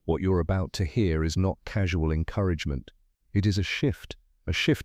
What you're about to hear is not casual encouragement. It is a shift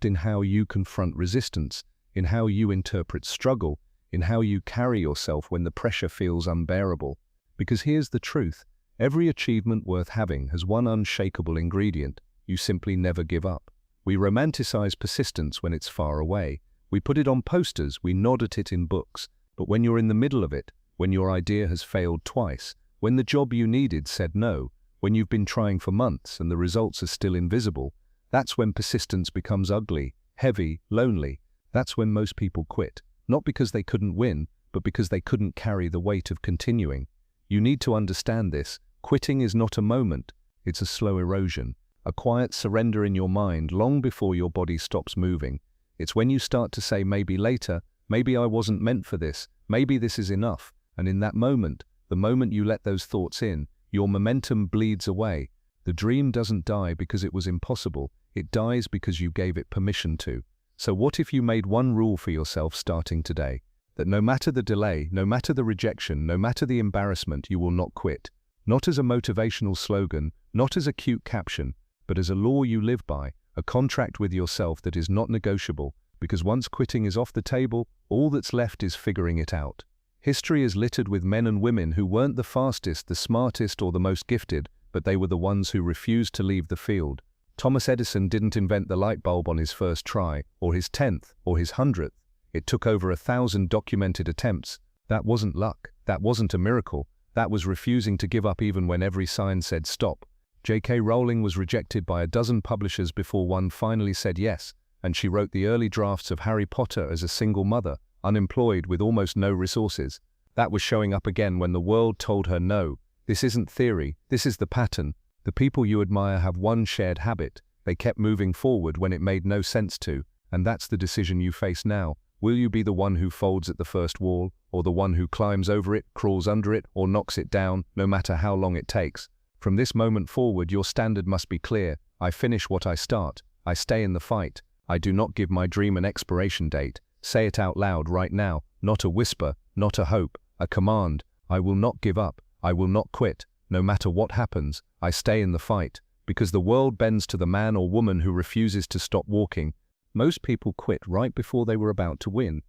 in how you confront resistance, in how you interpret struggle, in how you carry yourself when the pressure feels unbearable. Because here's the truth, every achievement worth having has one unshakable ingredient: you simply never give up. We romanticize persistence when it's far away. We put it on posters, we nod at it in books. But when you're in the middle of it, when your idea has failed twice, when the job you needed said no, when you've been trying for months and the results are still invisible, that's when persistence becomes ugly, heavy, lonely. That's when most people quit. Not because they couldn't win, but because they couldn't carry the weight of continuing. You need to understand this. Quitting is not a moment. It's a slow erosion, a quiet surrender in your mind long before your body stops moving. It's when you start to say maybe later, maybe I wasn't meant for this, maybe this is enough. And in that moment, the moment you let those thoughts in, your momentum bleeds away. The dream doesn't die because it was impossible. It dies because you gave it permission to. So what if you made one rule for yourself starting today? That no matter the delay, no matter the rejection, no matter the embarrassment, you will not quit. Not as a motivational slogan, not as a cute caption, but as a law you live by, a contract with yourself that is not negotiable, because once quitting is off the table, all that's left is figuring it out. History is littered with men and women who weren't the fastest, the smartest, or the most gifted, but they were the ones who refused to leave the field. Thomas Edison didn't invent the light bulb on his first try, or his 10th, or his 100th. It took over 1,000 documented attempts. That wasn't luck. That wasn't a miracle. That was refusing to give up even when every sign said stop. J.K. Rowling was rejected by a dozen publishers before one finally said yes, and she wrote the early drafts of Harry Potter as a single mother, unemployed with almost no resources. That was showing up again when the world told her no. This isn't theory, this is the pattern. The people you admire have one shared habit: they kept moving forward when it made no sense to, and that's the decision you face now. Will you be the one who folds at the first wall, or the one who climbs over it, crawls under it, or knocks it down, no matter how long it takes? From this moment forward, your standard must be clear. I finish what I start. I stay in the fight. I do not give my dream an expiration date. Say it out loud right now, not a whisper, not a hope, a command. I will not give up. I will not quit. No matter what happens, I stay in the fight, because the world bends to the man or woman who refuses to stop walking. Most people quit right before they were about to win.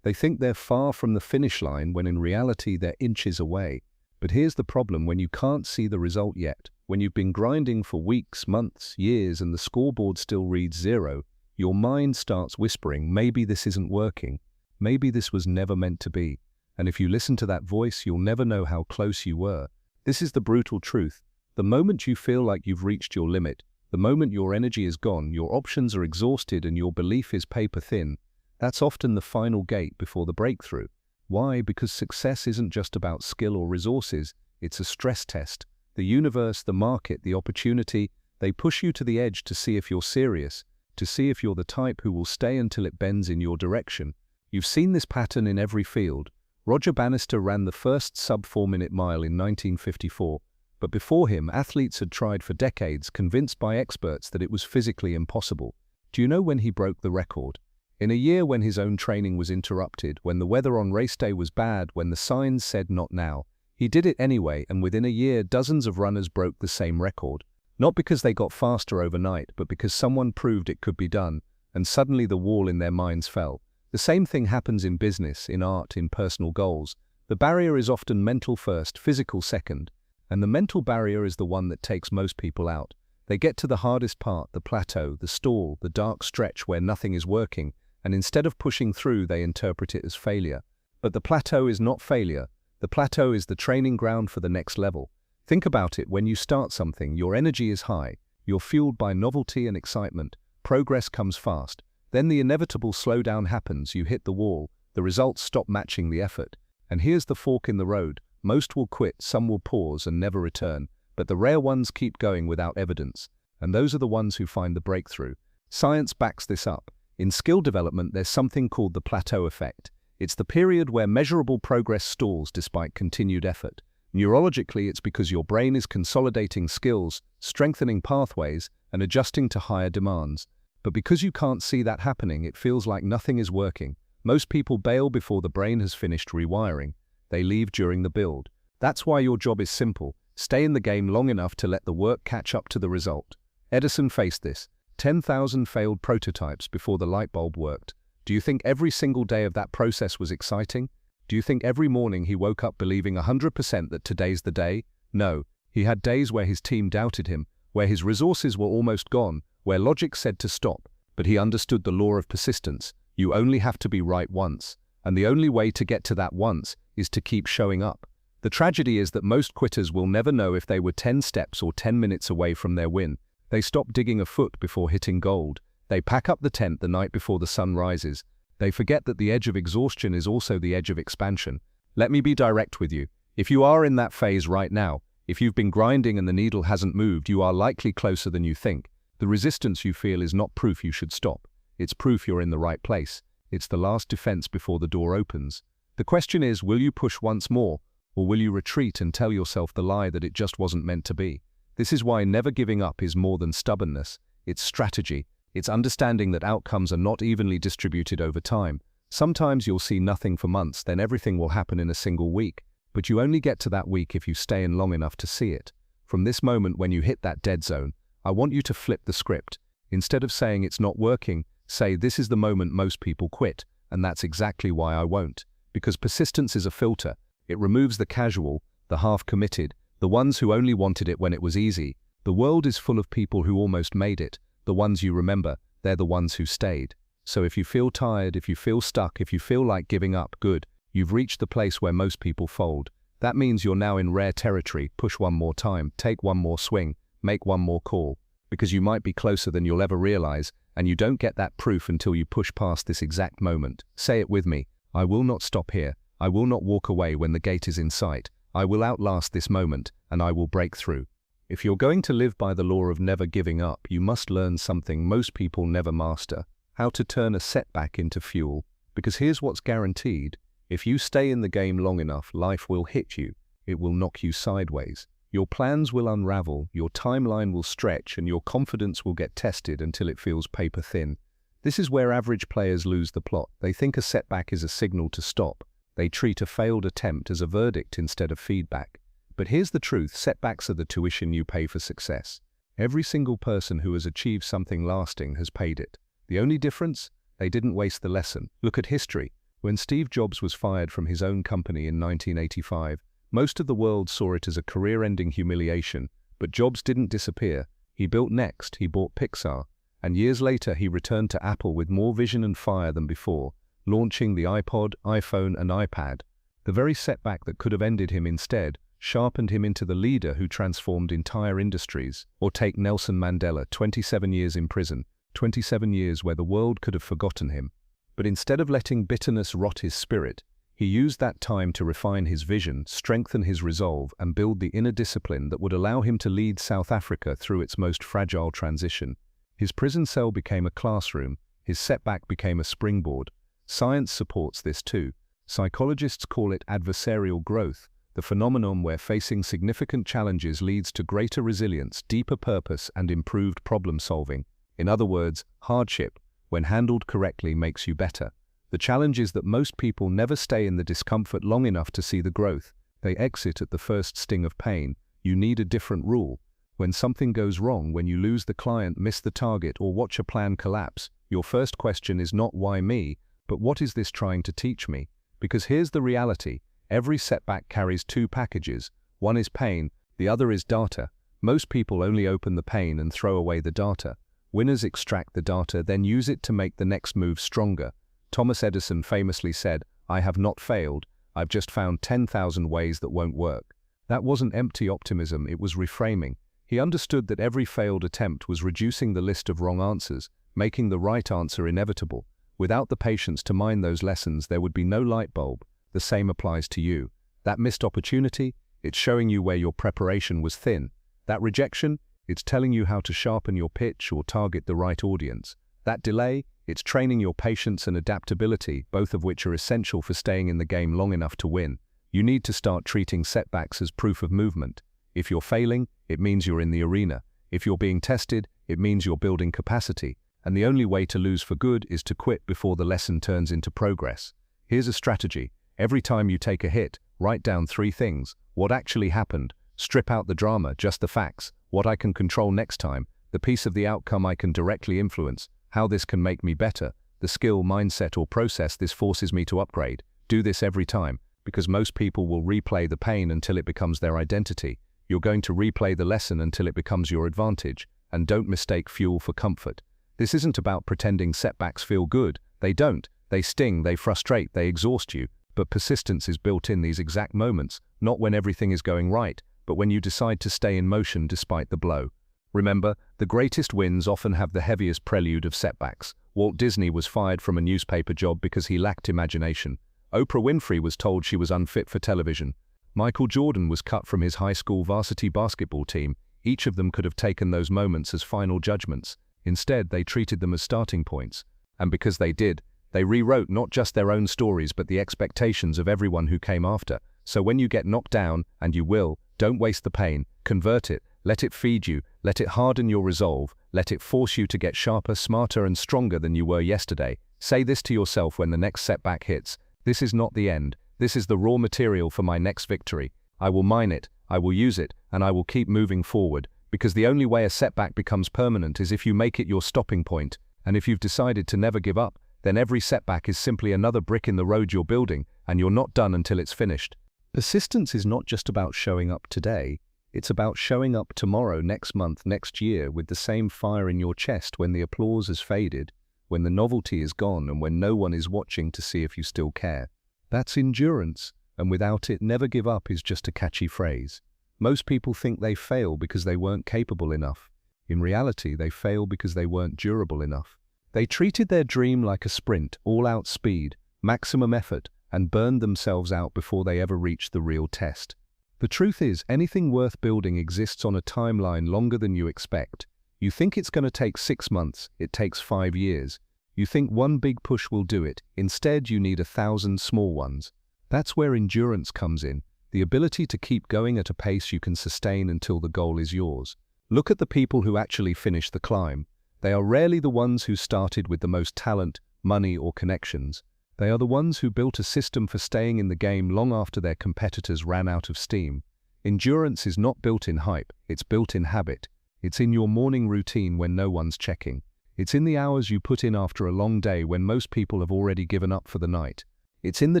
They think they're far from the finish line when in reality they're inches away. But here's the problem: when you can't see the result yet, when you've been grinding for weeks, months, years, and the scoreboard still reads 0, your mind starts whispering, maybe this isn't working. Maybe this was never meant to be. And if you listen to that voice, you'll never know how close you were. This is the brutal truth. The moment you feel like you've reached your limit, the moment your energy is gone, your options are exhausted, and your belief is paper thin, that's often the final gate before the breakthrough. Why? Because success isn't just about skill or resources, it's a stress test. The universe, the market, the opportunity, they push you to the edge to see if you're serious, to see if you're the type who will stay until it bends in your direction. You've seen this pattern in every field. Roger Bannister ran the first sub-4-minute mile in 1954, but before him, athletes had tried for decades, convinced by experts that it was physically impossible. Do you know when he broke the record? In a year when his own training was interrupted, when the weather on race day was bad, when the signs said not now. He did it anyway, and within a year, dozens of runners broke the same record. Not because they got faster overnight, but because someone proved it could be done, and suddenly the wall in their minds fell. The same thing happens in business, in art, in personal goals. The barrier is often mental first, physical second, and the mental barrier is the one that takes most people out. They get to the hardest part, the plateau, the stall, the dark stretch where nothing is working, and instead of pushing through, they interpret it as failure. But the plateau is not failure. The plateau is the training ground for the next level. Think about it: when you start something, your energy is high, you're fueled by novelty and excitement, progress comes fast. Then the inevitable slowdown happens, you hit the wall, the results stop matching the effort. And here's the fork in the road: most will quit, some will pause and never return, but the rare ones keep going without evidence. And those are the ones who find the breakthrough. Science backs this up. In skill development, there's something called the plateau effect. It's the period where measurable progress stalls despite continued effort. Neurologically, it's because your brain is consolidating skills, strengthening pathways, and adjusting to higher demands. But because you can't see that happening, it feels like nothing is working. Most people bail before the brain has finished rewiring. They leave during the build. That's why your job is simple. Stay in the game long enough to let the work catch up to the result. Edison faced this. 10,000 failed prototypes before the light bulb worked. Do you think every single day of that process was exciting? Do you think every morning he woke up believing 100% that today's the day? No. He had days where his team doubted him, where his resources were almost gone, where logic said to stop. But he understood the law of persistence. You only have to be right once. And the only way to get to that once is to keep showing up. The tragedy is that most quitters will never know if they were 10 steps or 10 minutes away from their win. They stop digging a foot before hitting gold. They pack up the tent the night before the sun rises. They forget that the edge of exhaustion is also the edge of expansion. Let me be direct with you. If you are in that phase right now, if you've been grinding and the needle hasn't moved, you are likely closer than you think. The resistance you feel is not proof you should stop. It's proof you're in the right place. It's the last defense before the door opens. The question is, will you push once more, or will you retreat and tell yourself the lie that it just wasn't meant to be? This is why never giving up is more than stubbornness. It's strategy. It's understanding that outcomes are not evenly distributed over time. Sometimes you'll see nothing for months, then everything will happen in a single week. But you only get to that week if you stay in long enough to see it. From this moment when you hit that dead zone, I want you to flip the script. Instead of saying it's not working, say this is the moment most people quit, and that's exactly why I won't. Because persistence is a filter. It removes the casual, the half-committed, the ones who only wanted it when it was easy. The world is full of people who almost made it. The ones you remember, they're the ones who stayed. So if you feel tired, if you feel stuck, if you feel like giving up, good. You've reached the place where most people fold. That means you're now in rare territory. Push one more time, take one more swing, make one more call. Because you might be closer than you'll ever realize, and you don't get that proof until you push past this exact moment. Say it with me. I will not stop here. I will not walk away when the gate is in sight. I will outlast this moment, and I will break through. If you're going to live by the law of never giving up, you must learn something most people never master: how to turn a setback into fuel. Because here's what's guaranteed. If you stay in the game long enough, life will hit you. It will knock you sideways. Your plans will unravel, your timeline will stretch, and your confidence will get tested until it feels paper thin. This is where average players lose the plot. They think a setback is a signal to stop. They treat a failed attempt as a verdict instead of feedback. But here's the truth: setbacks are the tuition you pay for success. Every single person who has achieved something lasting has paid it. The only difference? They didn't waste the lesson. Look at history. When Steve Jobs was fired from his own company in 1985, most of the world saw it as a career-ending humiliation. But Jobs didn't disappear. He built next, he bought Pixar, and years later he returned to Apple with more vision and fire than before, launching the iPod, iPhone, and iPad. The very setback that could have ended him instead sharpened him into the leader who transformed entire industries. Or take Nelson Mandela, 27 years in prison, 27 years where the world could have forgotten him. But instead of letting bitterness rot his spirit, he used that time to refine his vision, strengthen his resolve, and build the inner discipline that would allow him to lead South Africa through its most fragile transition. His prison cell became a classroom, his setback became a springboard. Science supports this too. Psychologists call it adversarial growth, the phenomenon where facing significant challenges leads to greater resilience, deeper purpose, and improved problem-solving. In other words, hardship, when handled correctly, makes you better. The challenge is that most people never stay in the discomfort long enough to see the growth. They exit at the first sting of pain. You need a different rule. When something goes wrong, when you lose the client, miss the target, or watch a plan collapse, your first question is not why me, but what is this trying to teach me? Because here's the reality. Every setback carries two packages. One is pain, the other is data. Most people only open the pain and throw away the data. Winners extract the data, then use it to make the next move stronger. Thomas Edison famously said, "I have not failed, I've just found 10,000 ways that won't work." That wasn't empty optimism, it was reframing. He understood that every failed attempt was reducing the list of wrong answers, making the right answer inevitable. Without the patience to mine those lessons, there would be no light bulb. The same applies to you. That missed opportunity, it's showing you where your preparation was thin. That rejection, it's telling you how to sharpen your pitch or target the right audience. That delay, it's training your patience and adaptability, both of which are essential for staying in the game long enough to win. You need to start treating setbacks as proof of movement. If you're failing, it means you're in the arena. If you're being tested, it means you're building capacity. And the only way to lose for good is to quit before the lesson turns into progress. Here's a strategy. Every time you take a hit, write down 3 things. What actually happened? Strip out the drama, just the facts, what I can control next time, the piece of the outcome I can directly influence, how this can make me better, the skill, mindset, or process this forces me to upgrade. Do this every time, because most people will replay the pain until it becomes their identity. You're going to replay the lesson until it becomes your advantage, and don't mistake fuel for comfort. This isn't about pretending setbacks feel good. They don't. They sting, they frustrate, they exhaust you. But persistence is built in these exact moments, not when everything is going right, but when you decide to stay in motion despite the blow. Remember, the greatest wins often have the heaviest prelude of setbacks. Walt Disney was fired from a newspaper job because he lacked imagination. Oprah Winfrey was told she was unfit for television. Michael Jordan was cut from his high school varsity basketball team. Each of them could have taken those moments as final judgments. Instead, they treated them as starting points. And because they did, they rewrote not just their own stories but the expectations of everyone who came after. So when you get knocked down, and you will, don't waste the pain, convert it, let it feed you, let it harden your resolve, let it force you to get sharper, smarter, and stronger than you were yesterday. Say this to yourself when the next setback hits: this is not the end, this is the raw material for my next victory. I will mine it, I will use it, and I will keep moving forward, because the only way a setback becomes permanent is if you make it your stopping point. And if you've decided to never give up, then every setback is simply another brick in the road you're building, and you're not done until it's finished. Persistence is not just about showing up today, it's about showing up tomorrow, next month, next year, with the same fire in your chest when the applause has faded, when the novelty is gone, and when no one is watching to see if you still care. That's endurance, and without it, never give up is just a catchy phrase. Most people think they fail because they weren't capable enough. In reality, they fail because they weren't durable enough. They treated their dream like a sprint, all-out speed, maximum effort, and burned themselves out before they ever reached the real test. The truth is, anything worth building exists on a timeline longer than you expect. You think it's going to take 6 months, it takes 5 years. You think one big push will do it, instead you need 1,000 small ones. That's where endurance comes in, the ability to keep going at a pace you can sustain until the goal is yours. Look at the people who actually finish the climb. They are rarely the ones who started with the most talent, money, or connections. They are the ones who built a system for staying in the game long after their competitors ran out of steam. Endurance is not built in hype, it's built in habit. It's in your morning routine when no one's checking. It's in the hours you put in after a long day when most people have already given up for the night. It's in the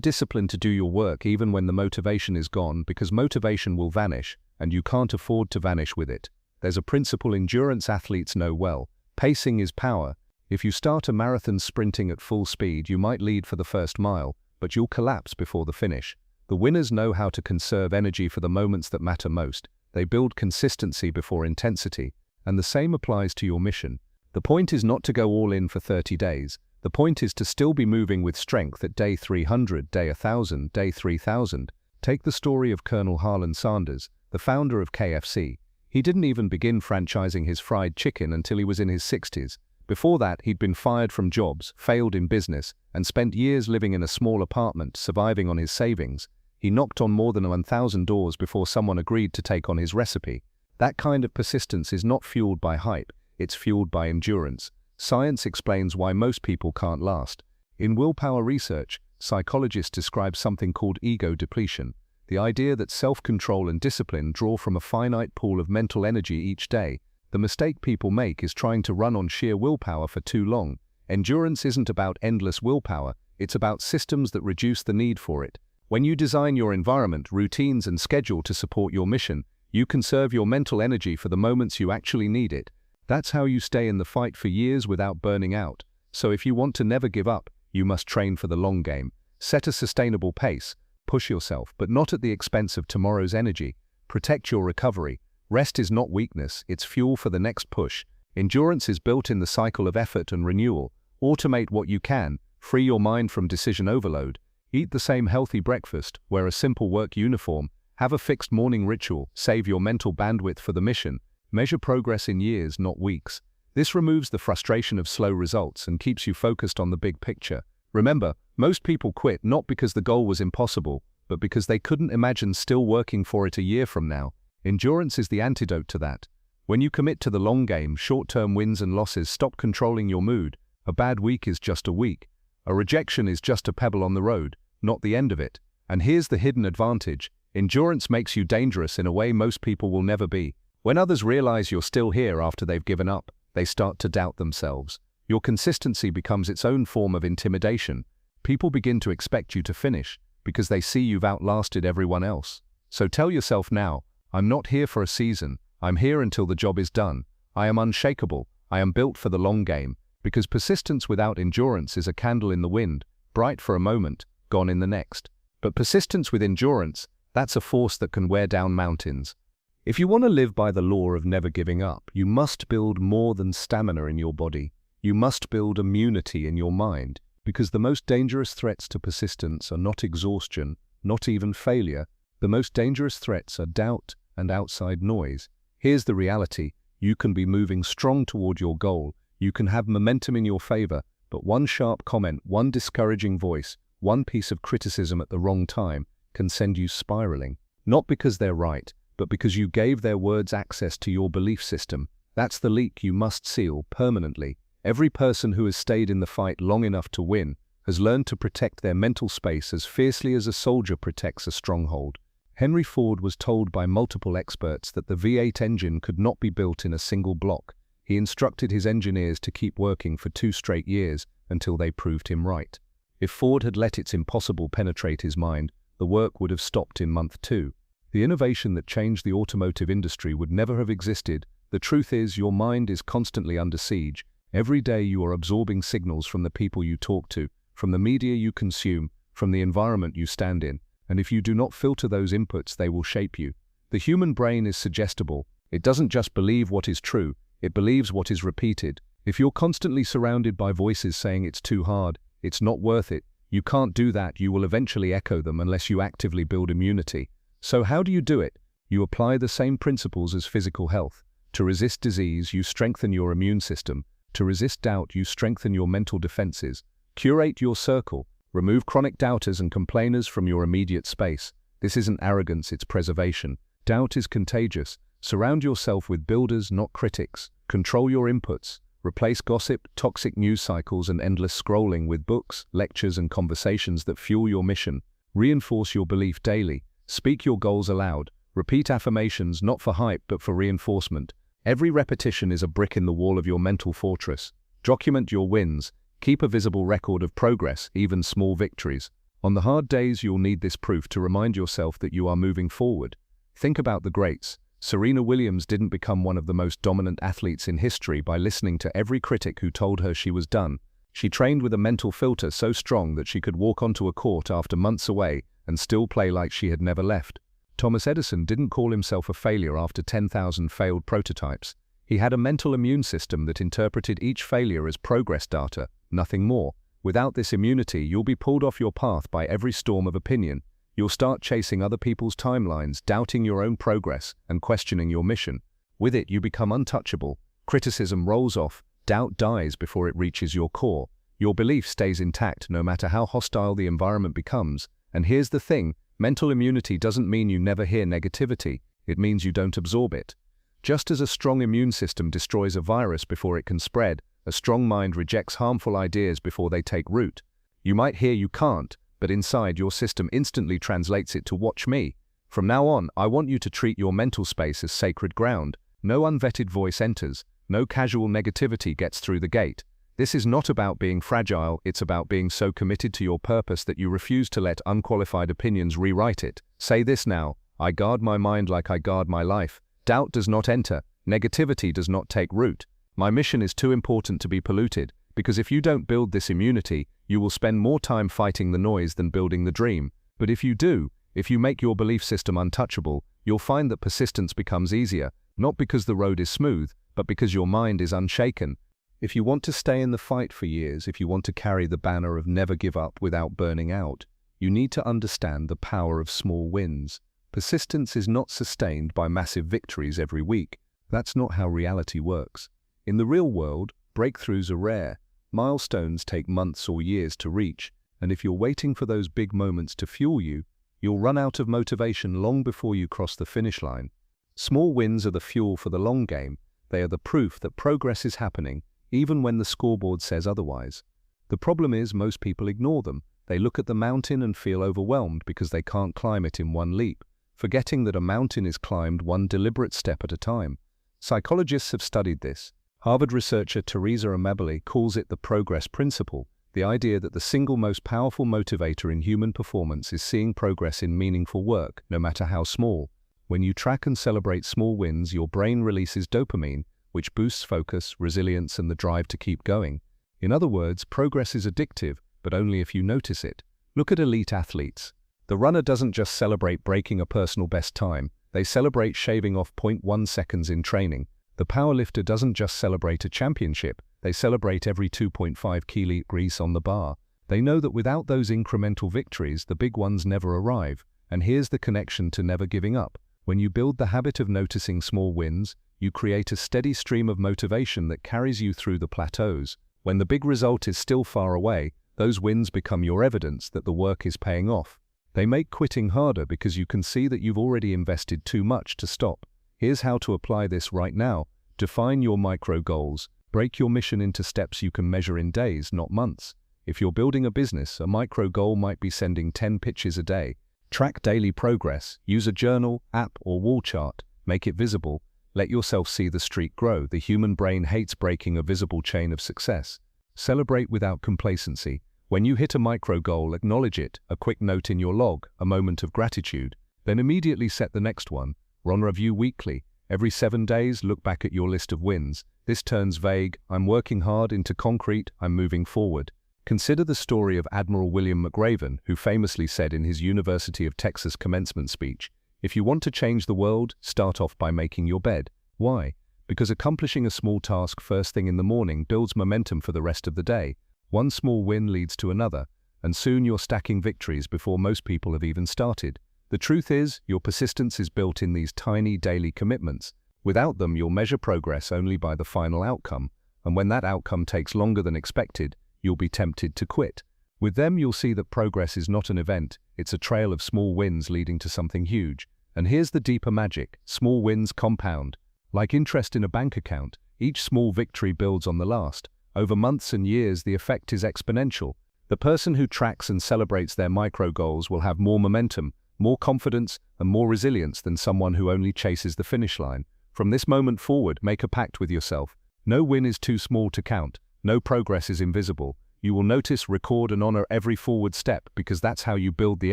discipline to do your work even when the motivation is gone, because motivation will vanish, and you can't afford to vanish with it. There's a principle endurance athletes know well. Pacing is power. If you start a marathon sprinting at full speed, you might lead for the first mile, but you'll collapse before the finish. The winners know how to conserve energy for the moments that matter most. They build consistency before intensity, and the same applies to your mission. The point is not to go all in for 30 days. The point is to still be moving with strength at day 300, day 1,000, day 3,000. Take the story of Colonel Harlan Sanders, the founder of KFC. He didn't even begin franchising his fried chicken until he was in his 60s. Before that, he'd been fired from jobs, failed in business, and spent years living in a small apartment, surviving on his savings. He knocked on more than 1,000 doors before someone agreed to take on his recipe. That kind of persistence is not fueled by hype, it's fueled by endurance. Science explains why most people can't last. In willpower research, psychologists describe something called ego depletion, the idea that self-control and discipline draw from a finite pool of mental energy each day. The mistake people make is trying to run on sheer willpower for too long. Endurance isn't about endless willpower, it's about systems that reduce the need for it. When you design your environment, routines, and schedule to support your mission, you conserve your mental energy for the moments you actually need it. That's how you stay in the fight for years without burning out. So if you want to never give up, you must train for the long game. Set a sustainable pace, push yourself, but not at the expense of tomorrow's energy. Protect your recovery. Rest is not weakness, it's fuel for the next push. Endurance is built in the cycle of effort and renewal. Automate what you can, free your mind from decision overload. Eat the same healthy breakfast, wear a simple work uniform, have a fixed morning ritual, save your mental bandwidth for the mission. Measure progress in years, not weeks. This removes the frustration of slow results and keeps you focused on the big picture. Remember, most people quit not because the goal was impossible, but because they couldn't imagine still working for it a year from now. Endurance is the antidote to that. When you commit to the long game, short-term wins and losses stop controlling your mood. A bad week is just a week. A rejection is just a pebble on the road, not the end of it. And here's the hidden advantage. Endurance makes you dangerous in a way most people will never be. When others realize you're still here after they've given up, they start to doubt themselves. Your consistency becomes its own form of intimidation. People begin to expect you to finish because they see you've outlasted everyone else. So tell yourself now, I'm not here for a season. I'm here until the job is done. I am unshakable. I am built for the long game, because persistence without endurance is a candle in the wind, bright for a moment, gone in the next. But persistence with endurance, that's a force that can wear down mountains. If you want to live by the law of never giving up, you must build more than stamina in your body. You must build immunity in your mind, because the most dangerous threats to persistence are not exhaustion, not even failure. The most dangerous threats are doubt and outside noise. Here's the reality. You can be moving strong toward your goal. You can have momentum in your favor, but one sharp comment, one discouraging voice, one piece of criticism at the wrong time can send you spiraling. Not because they're right, but because you gave their words access to your belief system. That's the leak you must seal permanently. Every person who has stayed in the fight long enough to win has learned to protect their mental space as fiercely as a soldier protects a stronghold. Henry Ford was told by multiple experts that the V8 engine could not be built in a single block. He instructed his engineers to keep working for 2 straight years until they proved him right. If Ford had let its impossible penetrate his mind, the work would have stopped in month 2. The innovation that changed the automotive industry would never have existed. The truth is, your mind is constantly under siege. Every day you are absorbing signals from the people you talk to, from the media you consume, from the environment you stand in. And if you do not filter those inputs, they will shape you. The human brain is suggestible. It doesn't just believe what is true, it believes what is repeated. If you're constantly surrounded by voices saying it's too hard, it's not worth it, you can't do that, you will eventually echo them unless you actively build immunity. So how do you do it? You apply the same principles as physical health. To resist disease, you strengthen your immune system. To resist doubt, you strengthen your mental defenses. Curate your circle. Remove chronic doubters and complainers from your immediate space. This isn't arrogance, it's preservation. Doubt is contagious. Surround yourself with builders, not critics. Control your inputs. Replace gossip, toxic news cycles, and endless scrolling with books, lectures, and conversations that fuel your mission. Reinforce your belief daily. Speak your goals aloud. Repeat affirmations, not for hype, but for reinforcement. Every repetition is a brick in the wall of your mental fortress. Document your wins. Keep a visible record of progress, even small victories. On the hard days, you'll need this proof to remind yourself that you are moving forward. Think about the greats. Serena Williams didn't become one of the most dominant athletes in history by listening to every critic who told her she was done. She trained with a mental filter so strong that she could walk onto a court after months away and still play like she had never left. Thomas Edison didn't call himself a failure after 10,000 failed prototypes. He had a mental immune system that interpreted each failure as progress data, nothing more. Without this immunity, you'll be pulled off your path by every storm of opinion. You'll start chasing other people's timelines, doubting your own progress, and questioning your mission. With it, you become untouchable. Criticism rolls off, doubt dies before it reaches your core. Your belief stays intact no matter how hostile the environment becomes. And here's the thing, mental immunity doesn't mean you never hear negativity, it means you don't absorb it. Just as a strong immune system destroys a virus before it can spread, a strong mind rejects harmful ideas before they take root. You might hear you can't, but inside your system instantly translates it to watch me. From now on, I want you to treat your mental space as sacred ground. No unvetted voice enters, no casual negativity gets through the gate. This is not about being fragile, it's about being so committed to your purpose that you refuse to let unqualified opinions rewrite it. Say this now, I guard my mind like I guard my life. Doubt does not enter, negativity does not take root. My mission is too important to be polluted, because if you don't build this immunity, you will spend more time fighting the noise than building the dream. But if you do, if you make your belief system untouchable, you'll find that persistence becomes easier, not because the road is smooth, but because your mind is unshaken. If you want to stay in the fight for years, if you want to carry the banner of never give up without burning out, you need to understand the power of small wins. Persistence is not sustained by massive victories every week. That's not how reality works. In the real world, breakthroughs are rare. Milestones take months or years to reach, and if you're waiting for those big moments to fuel you, you'll run out of motivation long before you cross the finish line. Small wins are the fuel for the long game. They are the proof that progress is happening, even when the scoreboard says otherwise. The problem is most people ignore them. They look at the mountain and feel overwhelmed because they can't climb it in one leap. forgetting that a mountain is climbed one deliberate step at a time. Psychologists have studied this. Harvard researcher Teresa Amabile calls it the progress principle, the idea that the single most powerful motivator in human performance is seeing progress in meaningful work, no matter how small. When you track and celebrate small wins, your brain releases dopamine, which boosts focus, resilience, and the drive to keep going. In other words, progress is addictive, but only if you notice it. Look at elite athletes. The runner doesn't just celebrate breaking a personal best time, they celebrate shaving off 0.1 seconds in training. The powerlifter doesn't just celebrate a championship, they celebrate every 2.5 kilo grease on the bar. They know that without those incremental victories, the big ones never arrive. And here's the connection to never giving up. When you build the habit of noticing small wins, you create a steady stream of motivation that carries you through the plateaus. When the big result is still far away, those wins become your evidence that the work is paying off. They make quitting harder because you can see that you've already invested too much to stop. Here's how to apply this right now. Define your micro goals. Break your mission into steps you can measure in days, not months. If you're building a business, a micro goal might be sending 10 pitches a day. Track daily progress. Use a journal, app, or wall chart. Make it visible. Let yourself see the streak grow. The human brain hates breaking a visible chain of success. Celebrate without complacency. When you hit a micro goal, acknowledge it. A quick note in your log, a moment of gratitude. Then immediately set the next one. Run review weekly. Every 7 days, look back at your list of wins. This turns vague, "I'm working hard," into concrete, "I'm moving forward." Consider the story of Admiral William McRaven, who famously said in his University of Texas commencement speech, "If you want to change the world, start off by making your bed." Why? Because accomplishing a small task first thing in the morning builds momentum for the rest of the day. One small win leads to another, and soon you're stacking victories before most people have even started. The truth is, your persistence is built in these tiny daily commitments. Without them, you'll measure progress only by the final outcome, and when that outcome takes longer than expected, you'll be tempted to quit. With them, you'll see that progress is not an event, it's a trail of small wins leading to something huge. And here's the deeper magic: small wins compound. Like interest in a bank account, each small victory builds on the last. Over months and years, the effect is exponential. The person who tracks and celebrates their micro goals will have more momentum, more confidence, and more resilience than someone who only chases the finish line. From this moment forward, make a pact with yourself. No win is too small to count. No progress is invisible. You will notice, record, and honor every forward step, because that's how you build the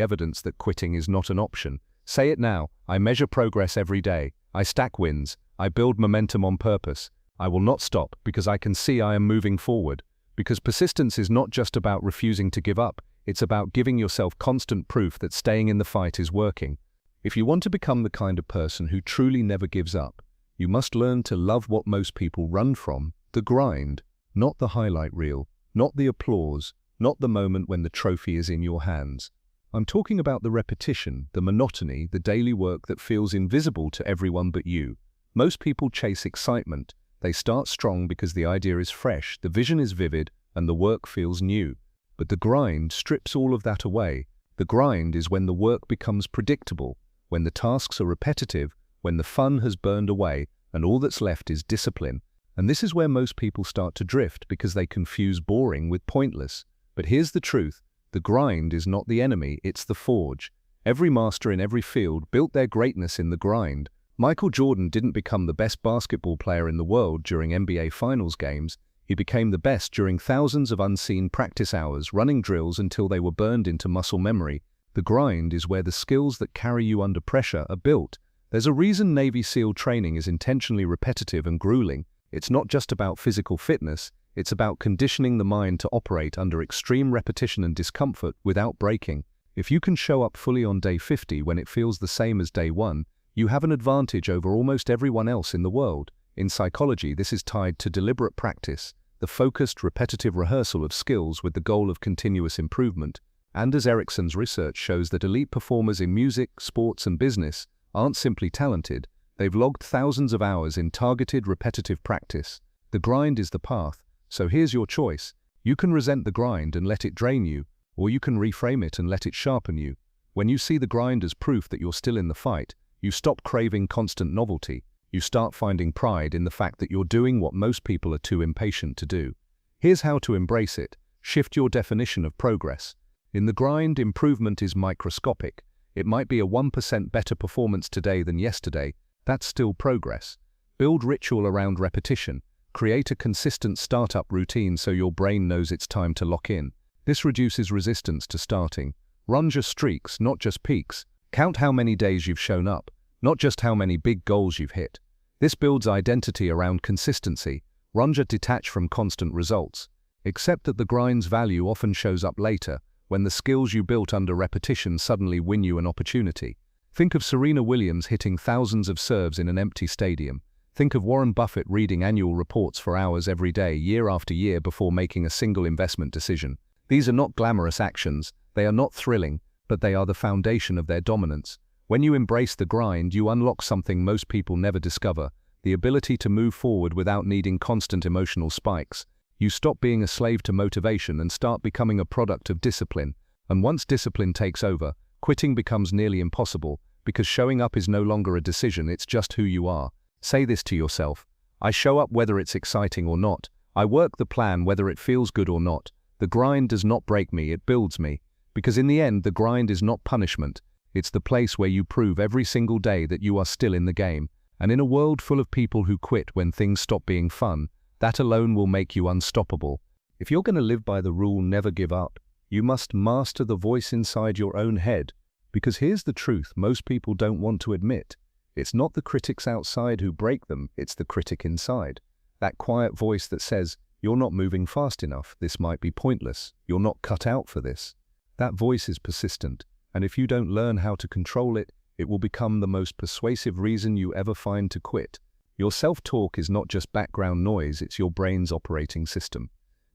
evidence that quitting is not an option. Say it now: I measure progress every day. I stack wins. I build momentum on purpose. I will not stop because I can see I am moving forward. Because persistence is not just about refusing to give up, it's about giving yourself constant proof that staying in the fight is working. If you want to become the kind of person who truly never gives up, you must learn to love what most people run from: the grind. Not the highlight reel, not the applause, not the moment when the trophy is in your hands. I'm talking about the repetition, the monotony, the daily work that feels invisible to everyone but you. Most people chase excitement. They start strong because the idea is fresh, the vision is vivid, and the work feels new. But the grind strips all of that away. The grind is when the work becomes predictable, when the tasks are repetitive, when the fun has burned away, and all that's left is discipline. And this is where most people start to drift because they confuse boring with pointless. But here's the truth: the grind is not the enemy, it's the forge. Every master in every field built their greatness in the grind. Michael Jordan didn't become the best basketball player in the world during NBA Finals games. He became the best during thousands of unseen practice hours, running drills until they were burned into muscle memory. The grind is where the skills that carry you under pressure are built. There's a reason Navy SEAL training is intentionally repetitive and grueling. It's not just about physical fitness, it's about conditioning the mind to operate under extreme repetition and discomfort without breaking. If you can show up fully on day 50 when it feels the same as day 1, you have an advantage over almost everyone else in the world. In psychology, this is tied to deliberate practice, the focused, repetitive rehearsal of skills with the goal of continuous improvement. Anders Ericsson's research shows that elite performers in music, sports, and business aren't simply talented. They've logged thousands of hours in targeted, repetitive practice. The grind is the path, so here's your choice. You can resent the grind and let it drain you, or you can reframe it and let it sharpen you. When you see the grind as proof that you're still in the fight, you stop craving constant novelty. You start finding pride in the fact that you're doing what most people are too impatient to do. Here's how to embrace it. Shift your definition of progress. In the grind, improvement is microscopic. It might be a 1% better performance today than yesterday. That's still progress. Build ritual around repetition. Create a consistent startup routine so your brain knows it's time to lock in. This reduces resistance to starting. Run your streaks, not just peaks. Count how many days you've shown up, not just how many big goals you've hit. This builds identity around consistency. Runja detach from constant results. Accept that the grind's value often shows up later, when the skills you built under repetition suddenly win you an opportunity. Think of Serena Williams hitting thousands of serves in an empty stadium. Think of Warren Buffett reading annual reports for hours every day, year after year, before making a single investment decision. These are not glamorous actions, they are not thrilling, but they are the foundation of their dominance. When you embrace the grind, you unlock something most people never discover: the ability to move forward without needing constant emotional spikes. You stop being a slave to motivation and start becoming a product of discipline. And once discipline takes over, quitting becomes nearly impossible, because showing up is no longer a decision, it's just who you are. Say this to yourself: I show up whether it's exciting or not. I work the plan whether it feels good or not. The grind does not break me, it builds me. Because in the end, the grind is not punishment. It's the place where you prove every single day that you are still in the game. And in a world full of people who quit when things stop being fun, that alone will make you unstoppable. If you're going to live by the rule never give up, you must master the voice inside your own head. Because here's the truth most people don't want to admit. It's not the critics outside who break them, it's the critic inside. That quiet voice that says, "You're not moving fast enough, this might be pointless, you're not cut out for this." That voice is persistent, and if you don't learn how to control it, it will become the most persuasive reason you ever find to quit. Your self-talk is not just background noise, it's your brain's operating system.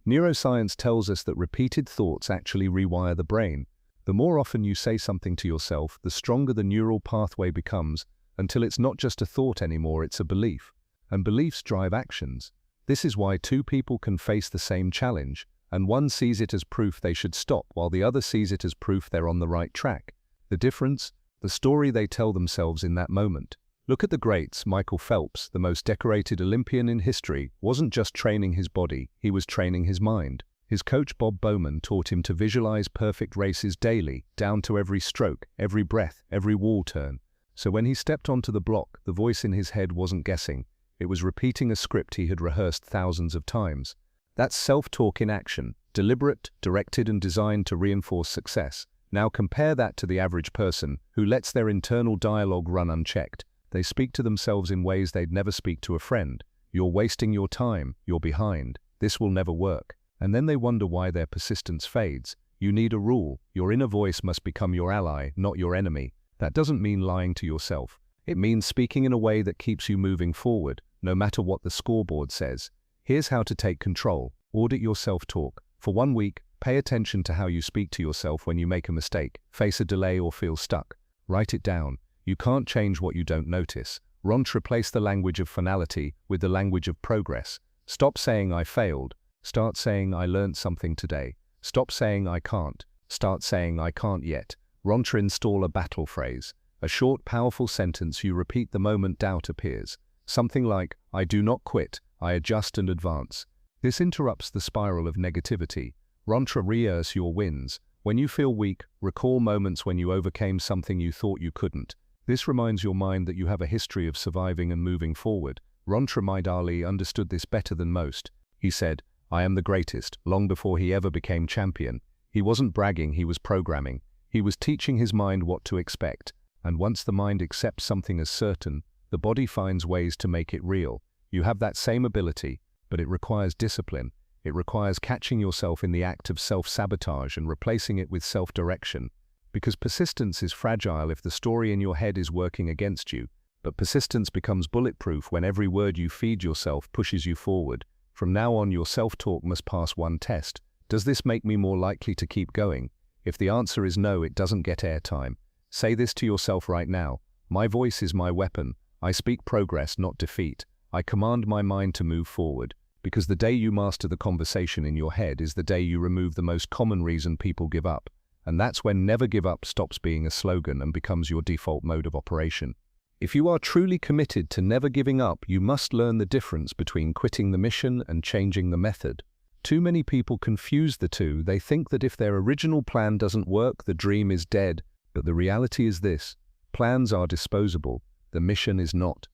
Neuroscience tells us that repeated thoughts actually rewire the brain. The more often you say something to yourself, the stronger the neural pathway becomes, until it's not just a thought anymore, it's a belief. And beliefs drive actions. This is why two people can face the same challenge, and one sees it as proof they should stop, while the other sees it as proof they're on the right track. The difference? The story they tell themselves in that moment. Look at the greats. Michael Phelps, the most decorated Olympian in history, wasn't just training his body, he was training his mind. His coach Bob Bowman taught him to visualize perfect races daily, down to every stroke, every breath, every wall turn. So when he stepped onto the block, the voice in his head wasn't guessing. It was repeating a script he had rehearsed thousands of times. That's self-talk in action, deliberate, directed and designed to reinforce success. Now compare that to the average person, who lets their internal dialogue run unchecked. They speak to themselves in ways they'd never speak to a friend. "You're wasting your time, you're behind, this will never work." And then they wonder why their persistence fades. You need a rule. Your inner voice must become your ally, not your enemy. That doesn't mean lying to yourself. It means speaking in a way that keeps you moving forward, no matter what the scoreboard says. Here's how to take control. Audit your self-talk. For 1 week, pay attention to how you speak to yourself when you make a mistake, face a delay or feel stuck. Write it down. You can't change what you don't notice. Replace the language of finality with the language of progress. Stop saying "I failed." Start saying "I learned something today." Stop saying "I can't." Start saying "I can't yet." Install a battle phrase. A short, powerful sentence you repeat the moment doubt appears. Something like, "I do not quit, I adjust and advance." This interrupts the spiral of negativity. Rehearse your wins. When you feel weak, recall moments when you overcame something you thought you couldn't. This reminds your mind that you have a history of surviving and moving forward. Muhammad Ali understood this better than most. He said, "I am the greatest," long before he ever became champion. He wasn't bragging, he was programming. He was teaching his mind what to expect. And once the mind accepts something as certain, the body finds ways to make it real. You have that same ability, but it requires discipline. It requires catching yourself in the act of self-sabotage and replacing it with self-direction. Because persistence is fragile if the story in your head is working against you, but persistence becomes bulletproof when every word you feed yourself pushes you forward. From now on, your self-talk must pass one test. Does this make me more likely to keep going? If the answer is no, it doesn't get airtime. Say this to yourself right now: "My voice is my weapon. I speak progress, not defeat. I command my mind to move forward." Because the day you master the conversation in your head is the day you remove the most common reason people give up. And that's when never give up stops being a slogan and becomes your default mode of operation. If you are truly committed to never giving up, you must learn the difference between quitting the mission and changing the method. Too many people confuse the two. They think that if their original plan doesn't work, the dream is dead. But the reality is this: plans are disposable, the mission is not.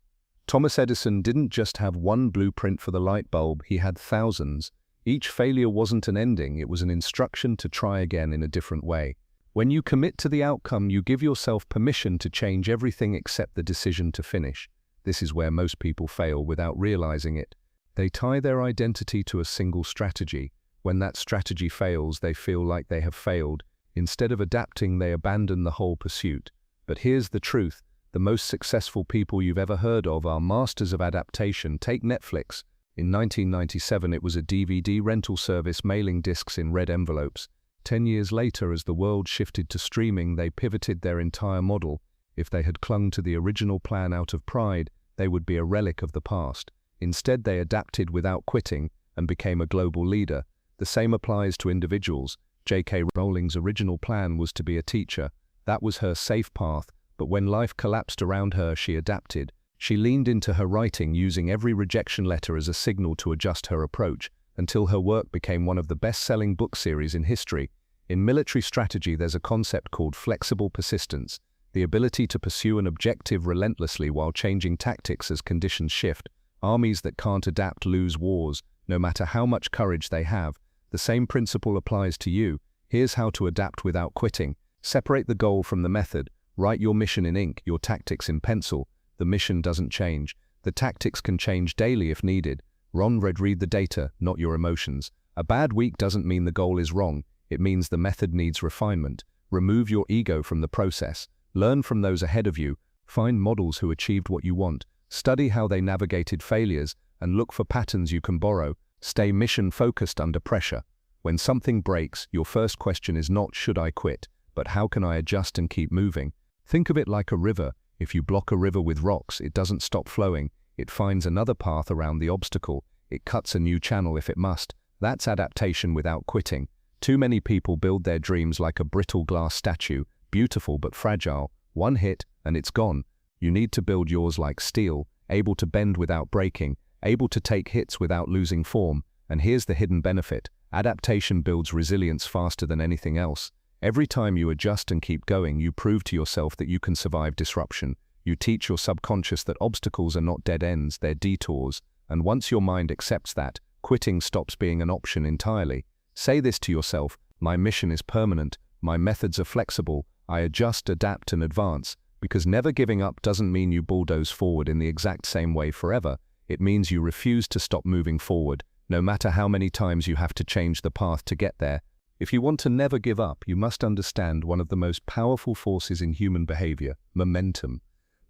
Thomas Edison didn't just have one blueprint for the light bulb, he had thousands. Each failure wasn't an ending, it was an instruction to try again in a different way. When you commit to the outcome, you give yourself permission to change everything except the decision to finish. This is where most people fail without realizing it. They tie their identity to a single strategy. When that strategy fails, they feel like they have failed. Instead of adapting, they abandon the whole pursuit. But here's the truth: the most successful people you've ever heard of are masters of adaptation. Take Netflix. In 1997, it was a DVD rental service mailing discs in red envelopes. 10 years later, as the world shifted to streaming, they pivoted their entire model. If they had clung to the original plan out of pride, they would be a relic of the past. Instead, they adapted without quitting and became a global leader. The same applies to individuals. J.K. Rowling's original plan was to be a teacher. That was her safe path, but when life collapsed around her, she adapted. She leaned into her writing, using every rejection letter as a signal to adjust her approach, until her work became one of the best-selling book series in history. In military strategy, there's a concept called flexible persistence, the ability to pursue an objective relentlessly while changing tactics as conditions shift. Armies that can't adapt lose wars, no matter how much courage they have. The same principle applies to you. Here's how to adapt without quitting. Separate the goal from the method. Write your mission in ink, your tactics in pencil. The mission doesn't change. The tactics can change daily if needed. Read the data, not your emotions. A bad week doesn't mean the goal is wrong. It means the method needs refinement. Remove your ego from the process. Learn from those ahead of you. Find models who achieved what you want. Study how they navigated failures and look for patterns you can borrow. Stay mission-focused under pressure. When something breaks, your first question is not "should I quit?" but "how can I adjust and keep moving?" Think of it like a river. If you block a river with rocks, it doesn't stop flowing. It finds another path around the obstacle. It cuts a new channel if it must. That's adaptation without quitting. Too many people build their dreams like a brittle glass statue, beautiful but fragile. One hit, and it's gone. You need to build yours like steel, able to bend without breaking, able to take hits without losing form. And here's the hidden benefit: adaptation builds resilience faster than anything else. Every time you adjust and keep going, you prove to yourself that you can survive disruption. You teach your subconscious that obstacles are not dead ends, they're detours. And once your mind accepts that, quitting stops being an option entirely. Say this to yourself: my mission is permanent, my methods are flexible, I adjust, adapt, and advance. Because never giving up doesn't mean you bulldoze forward in the exact same way forever. It means you refuse to stop moving forward, no matter how many times you have to change the path to get there. If you want to never give up, you must understand one of the most powerful forces in human behavior: momentum.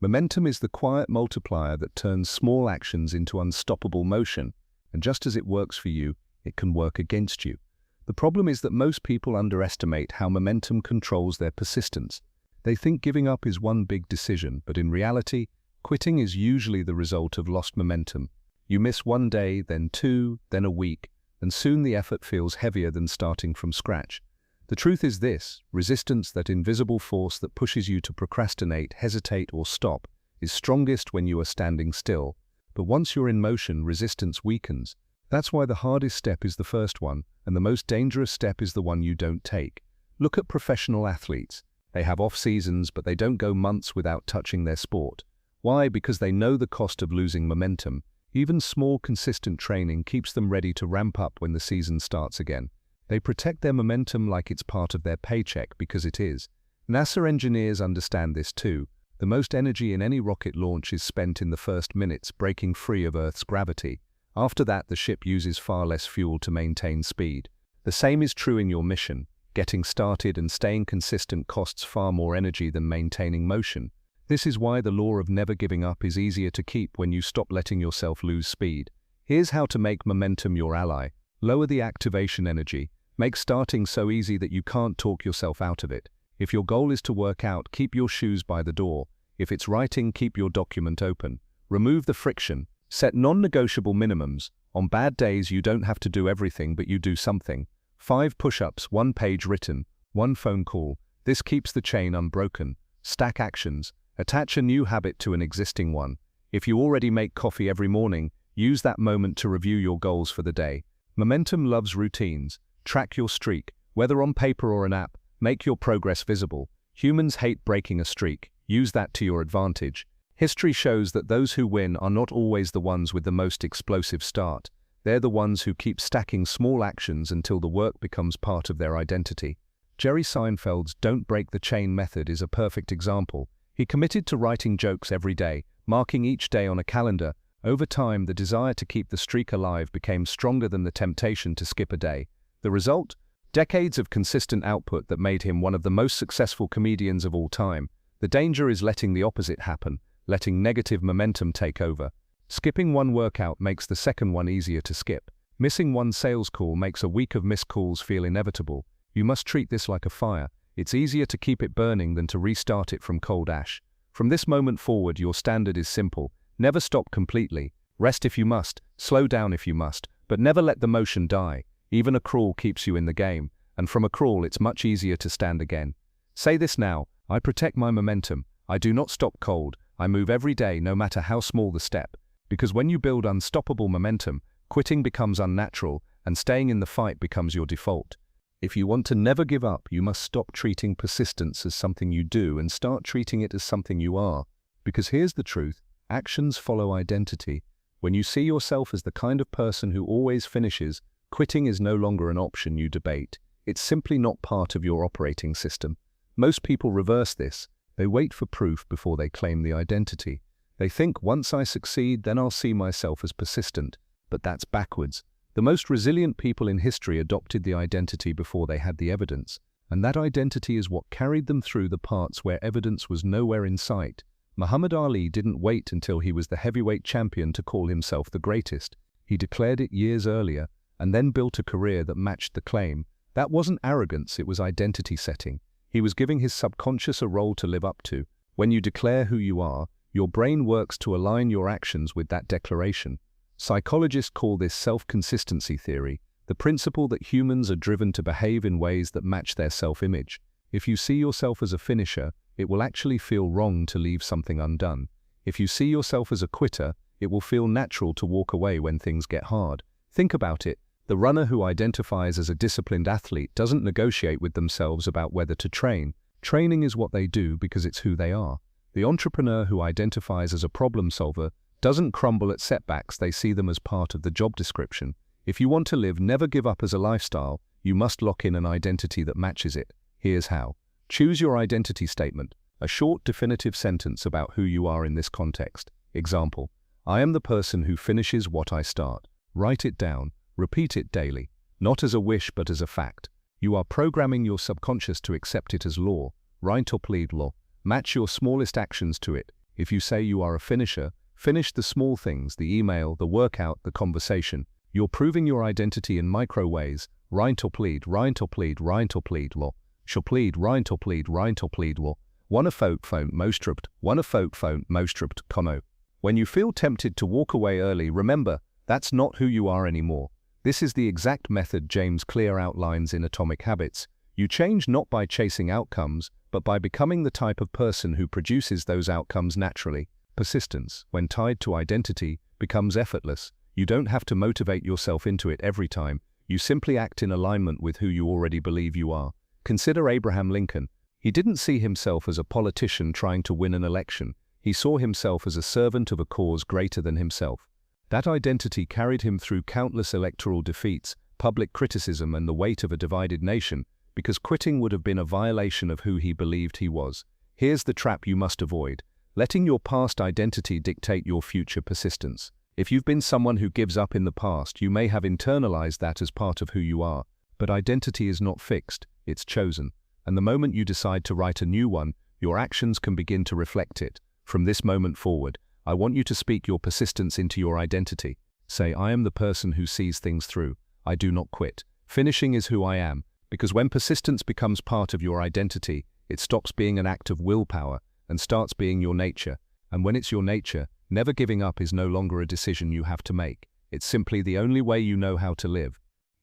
Momentum is the quiet multiplier that turns small actions into unstoppable motion. And just as it works for you, it can work against you. The problem is that most people underestimate how momentum controls their persistence. They think giving up is one big decision, but in reality, quitting is usually the result of lost momentum. You miss one day, then two, then a week, and soon the effort feels heavier than starting from scratch. The truth is this: resistance, that invisible force that pushes you to procrastinate, hesitate, or stop, is strongest when you are standing still. But once you're in motion, resistance weakens. That's why the hardest step is the first one, and the most dangerous step is the one you don't take. Look at professional athletes. They have off-seasons, but they don't go months without touching their sport. Why? Because they know the cost of losing momentum. Even small, consistent training keeps them ready to ramp up when the season starts again. They protect their momentum like it's part of their paycheck, because it is. NASA engineers understand this too. The most energy in any rocket launch is spent in the first minutes, breaking free of Earth's gravity. After that, the ship uses far less fuel to maintain speed. The same is true in your mission. Getting started and staying consistent costs far more energy than maintaining motion. This is why the law of never giving up is easier to keep when you stop letting yourself lose speed. Here's how to make momentum your ally. Lower the activation energy. Make starting so easy that you can't talk yourself out of it. If your goal is to work out, keep your shoes by the door. If it's writing, keep your document open. Remove the friction. Set non-negotiable minimums. On bad days, you don't have to do everything, but you do something. 5 push-ups, 1 page written, 1 phone call. This keeps the chain unbroken. Stack actions. Attach a new habit to an existing one. If you already make coffee every morning, use that moment to review your goals for the day. Momentum loves routines. Track your streak, whether on paper or an app. Make your progress visible. Humans hate breaking a streak. Use that to your advantage. History shows that those who win are not always the ones with the most explosive start. They're the ones who keep stacking small actions until the work becomes part of their identity. Jerry Seinfeld's "don't break the chain" method is a perfect example. He committed to writing jokes every day, marking each day on a calendar. Over time, the desire to keep the streak alive became stronger than the temptation to skip a day. The result? Decades of consistent output that made him one of the most successful comedians of all time. The danger is letting the opposite happen, letting negative momentum take over. Skipping one workout makes the second one easier to skip. Missing one sales call makes a week of missed calls feel inevitable. You must treat this like a fire. It's easier to keep it burning than to restart it from cold ash. From this moment forward, your standard is simple. Never stop completely. Rest if you must, slow down if you must, but never let the motion die. Even a crawl keeps you in the game, and from a crawl it's much easier to stand again. Say this now: I protect my momentum. I do not stop cold. I move every day, no matter how small the step. Because when you build unstoppable momentum, quitting becomes unnatural, and staying in the fight becomes your default. If you want to never give up, you must stop treating persistence as something you do and start treating it as something you are. Because here's the truth: actions follow identity. When you see yourself as the kind of person who always finishes, quitting is no longer an option you debate. It's simply not part of your operating system. Most people reverse this. They wait for proof before they claim the identity. They think, once I succeed, then I'll see myself as persistent. But that's backwards. The most resilient people in history adopted the identity before they had the evidence, and that identity is what carried them through the parts where evidence was nowhere in sight. Muhammad Ali didn't wait until he was the heavyweight champion to call himself the greatest. He declared it years earlier, and then built a career that matched the claim. That wasn't arrogance, it was identity setting. He was giving his subconscious a role to live up to. When you declare who you are, your brain works to align your actions with that declaration. Psychologists call this self-consistency theory, the principle that humans are driven to behave in ways that match their self-image. If you see yourself as a finisher, it will actually feel wrong to leave something undone. If you see yourself as a quitter, it will feel natural to walk away when things get hard. Think about it. The runner who identifies as a disciplined athlete doesn't negotiate with themselves about whether to train. Training is what they do because it's who they are. The entrepreneur who identifies as a problem solver doesn't crumble at setbacks, they see them as part of the job description. If you want to live never give up as a lifestyle, you must lock in an identity that matches it. Here's how. Choose your identity statement, a short, definitive sentence about who you are in this context. Example: I am the person who finishes what I start. Write it down, repeat it daily, not as a wish but as a fact. You are programming your subconscious to accept it as law. Right or plead law. Match your smallest actions to it. If you say you are a finisher, finish the small things, the email, the workout, the conversation. You're proving your identity in micro ways. Right or plead, right or plead, right or plead law. Shall plead, right or plead, right or plead law. Wanna folk phone mostrupt, wanna folk phone mostrupt, conno. When you feel tempted to walk away early, remember, that's not who you are anymore. This is the exact method James Clear outlines in Atomic Habits. You change not by chasing outcomes, but by becoming the type of person who produces those outcomes naturally. Persistence, when tied to identity, becomes effortless. You don't have to motivate yourself into it every time. You simply act in alignment with who you already believe you are. Consider Abraham Lincoln. He didn't see himself as a politician trying to win an election. He saw himself as a servant of a cause greater than himself. That identity carried him through countless electoral defeats, public criticism, and the weight of a divided nation, because quitting would have been a violation of who he believed he was. Here's the trap you must avoid: letting your past identity dictate your future persistence. If you've been someone who gives up in the past, you may have internalized that as part of who you are. But identity is not fixed, it's chosen. And the moment you decide to write a new one, your actions can begin to reflect it. From this moment forward, I want you to speak your persistence into your identity. Say, I am the person who sees things through. I do not quit. Finishing is who I am. Because when persistence becomes part of your identity, it stops being an act of willpower and starts being your nature. And when it's your nature, never giving up is no longer a decision you have to make. It's simply the only way you know how to live.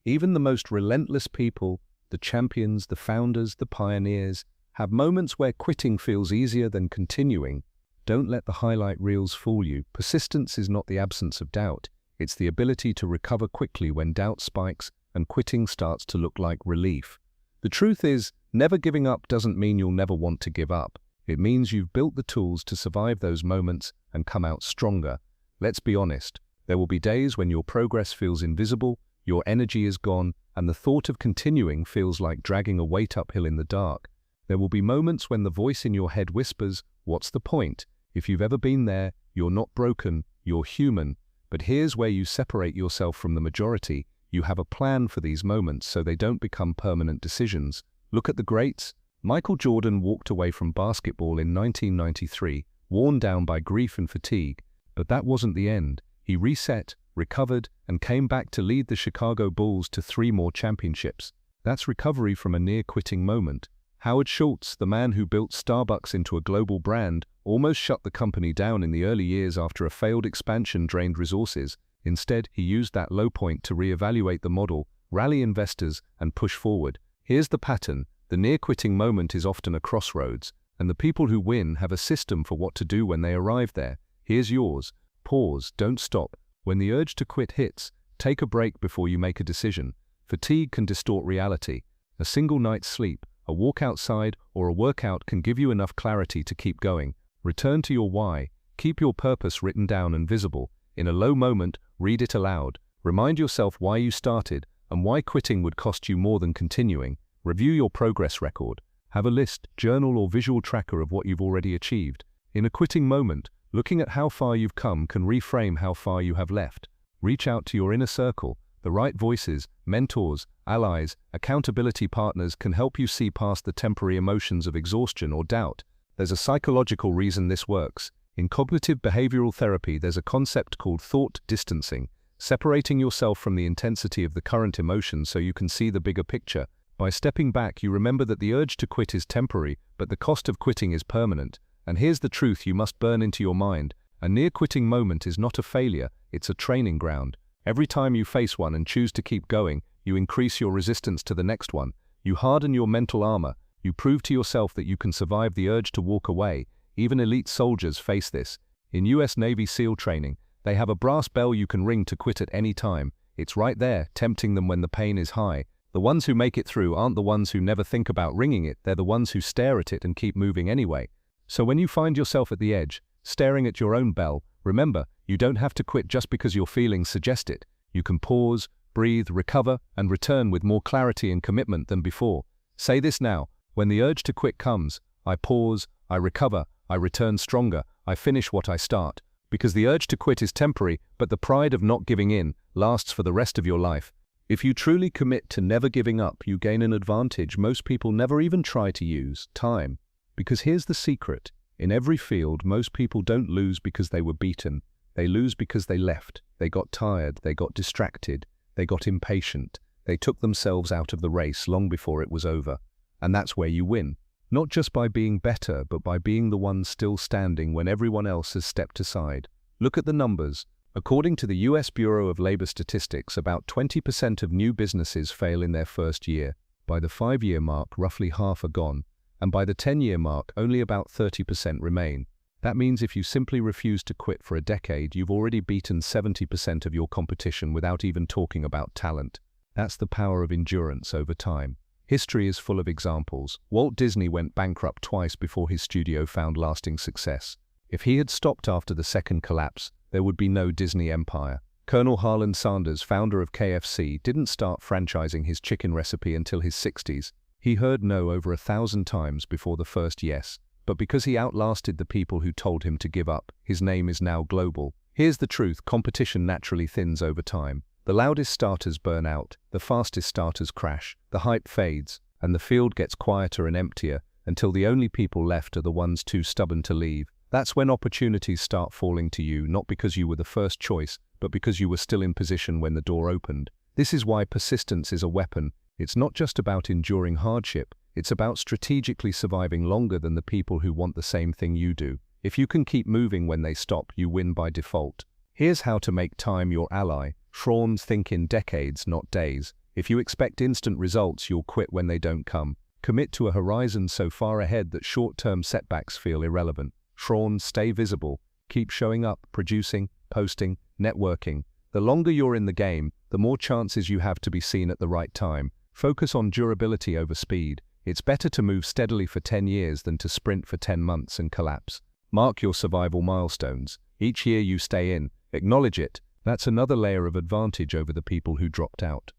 Even the most relentless people, the champions, the founders, the pioneers, have moments where quitting feels easier than continuing. Don't let the highlight reels fool you. Persistence is not the absence of doubt. It's the ability to recover quickly when doubt spikes and quitting starts to look like relief. The truth is, Never giving up doesn't mean you'll never want to give up. It means you've built the tools to survive those moments and come out stronger. Let's be honest, there will be days when your progress feels invisible, your energy is gone, and the thought of continuing feels like dragging a weight uphill in the dark. There will be moments when the voice in your head whispers, "What's the point?" If you've ever been there, you're not broken, you're human. But here's where you separate yourself from the majority. You have a plan for these moments so they don't become permanent decisions. Look at the greats. Michael Jordan walked away from basketball in 1993, worn down by grief and fatigue. But that wasn't the end. He reset, recovered, and came back to lead the Chicago Bulls to 3 more championships. That's recovery from a near-quitting moment. Howard Schultz, the man who built Starbucks into a global brand, almost shut the company down in the early years after a failed expansion drained resources. Instead, he used that low point to reevaluate the model, rally investors, and push forward. Here's the pattern. The near-quitting moment is often a crossroads, and the people who win have a system for what to do when they arrive there. Here's yours. Pause, don't stop. When the urge to quit hits, take a break before you make a decision. Fatigue can distort reality. A single night's sleep, a walk outside, or a workout can give you enough clarity to keep going. Return to your why. Keep your purpose written down and visible. In a low moment, read it aloud. Remind yourself why you started and why quitting would cost you more than continuing. Review your progress record. Have a list, journal, or visual tracker of what you've already achieved. In a quitting moment, looking at how far you've come can reframe how far you have left. Reach out to your inner circle. The right voices, mentors, allies, accountability partners can help you see past the temporary emotions of exhaustion or doubt. There's a psychological reason this works. In cognitive behavioral therapy, there's a concept called thought distancing, separating yourself from the intensity of the current emotion so you can see the bigger picture. By stepping back, you remember that the urge to quit is temporary, but the cost of quitting is permanent. And here's the truth you must burn into your mind. A near-quitting moment is not a failure, it's a training ground. Every time you face one and choose to keep going, you increase your resistance to the next one. You harden your mental armor. You prove to yourself that you can survive the urge to walk away. Even elite soldiers face this. In US Navy SEAL training, they have a brass bell you can ring to quit at any time. It's right there, tempting them when the pain is high. The ones who make it through aren't the ones who never think about ringing it, they're the ones who stare at it and keep moving anyway. So when you find yourself at the edge, staring at your own bell, remember, you don't have to quit just because your feelings suggest it. You can pause, breathe, recover, and return with more clarity and commitment than before. Say this now. When the urge to quit comes, I pause, I recover, I return stronger, I finish what I start. Because the urge to quit is temporary, but the pride of not giving in lasts for the rest of your life. If you truly commit to never giving up, you gain an advantage most people never even try to use: time. Because here's the secret. In every field, most people don't lose because they were beaten. They lose because they left. They got tired, they got distracted, they got impatient. They took themselves out of the race long before it was over. And that's where you win. Not just by being better, but by being the one still standing when everyone else has stepped aside. Look at the numbers. According to the US Bureau of Labor Statistics, about 20% of new businesses fail in their first year. By the 5-year mark, roughly half are gone. And by the 10-year mark, only about 30% remain. That means if you simply refuse to quit for a decade, you've already beaten 70% of your competition without even talking about talent. That's the power of endurance over time. History is full of examples. Walt Disney went bankrupt twice before his studio found lasting success. If he had stopped after the second collapse, there would be no Disney empire. Colonel Harlan Sanders, founder of KFC, didn't start franchising his chicken recipe until his 60s. He heard no over 1,000 times before the first yes. But because he outlasted the people who told him to give up, his name is now global. Here's the truth: competition naturally thins over time. The loudest starters burn out, the fastest starters crash, the hype fades, and the field gets quieter and emptier until the only people left are the ones too stubborn to leave. That's when opportunities start falling to you, not because you were the first choice, but because you were still in position when the door opened. This is why persistence is a weapon. It's not just about enduring hardship, it's about strategically surviving longer than the people who want the same thing you do. If you can keep moving when they stop, you win by default. Here's how to make time your ally. Frauds think in decades, not days. If you expect instant results, you'll quit when they don't come. Commit to a horizon so far ahead that short-term setbacks feel irrelevant. Frauds, stay visible. Keep showing up, producing, posting, networking. The longer you're in the game, the more chances you have to be seen at the right time. Focus on durability over speed. It's better to move steadily for 10 years than to sprint for 10 months and collapse. Mark your survival milestones. Each year you stay in, acknowledge it. That's another layer of advantage over the people who dropped out.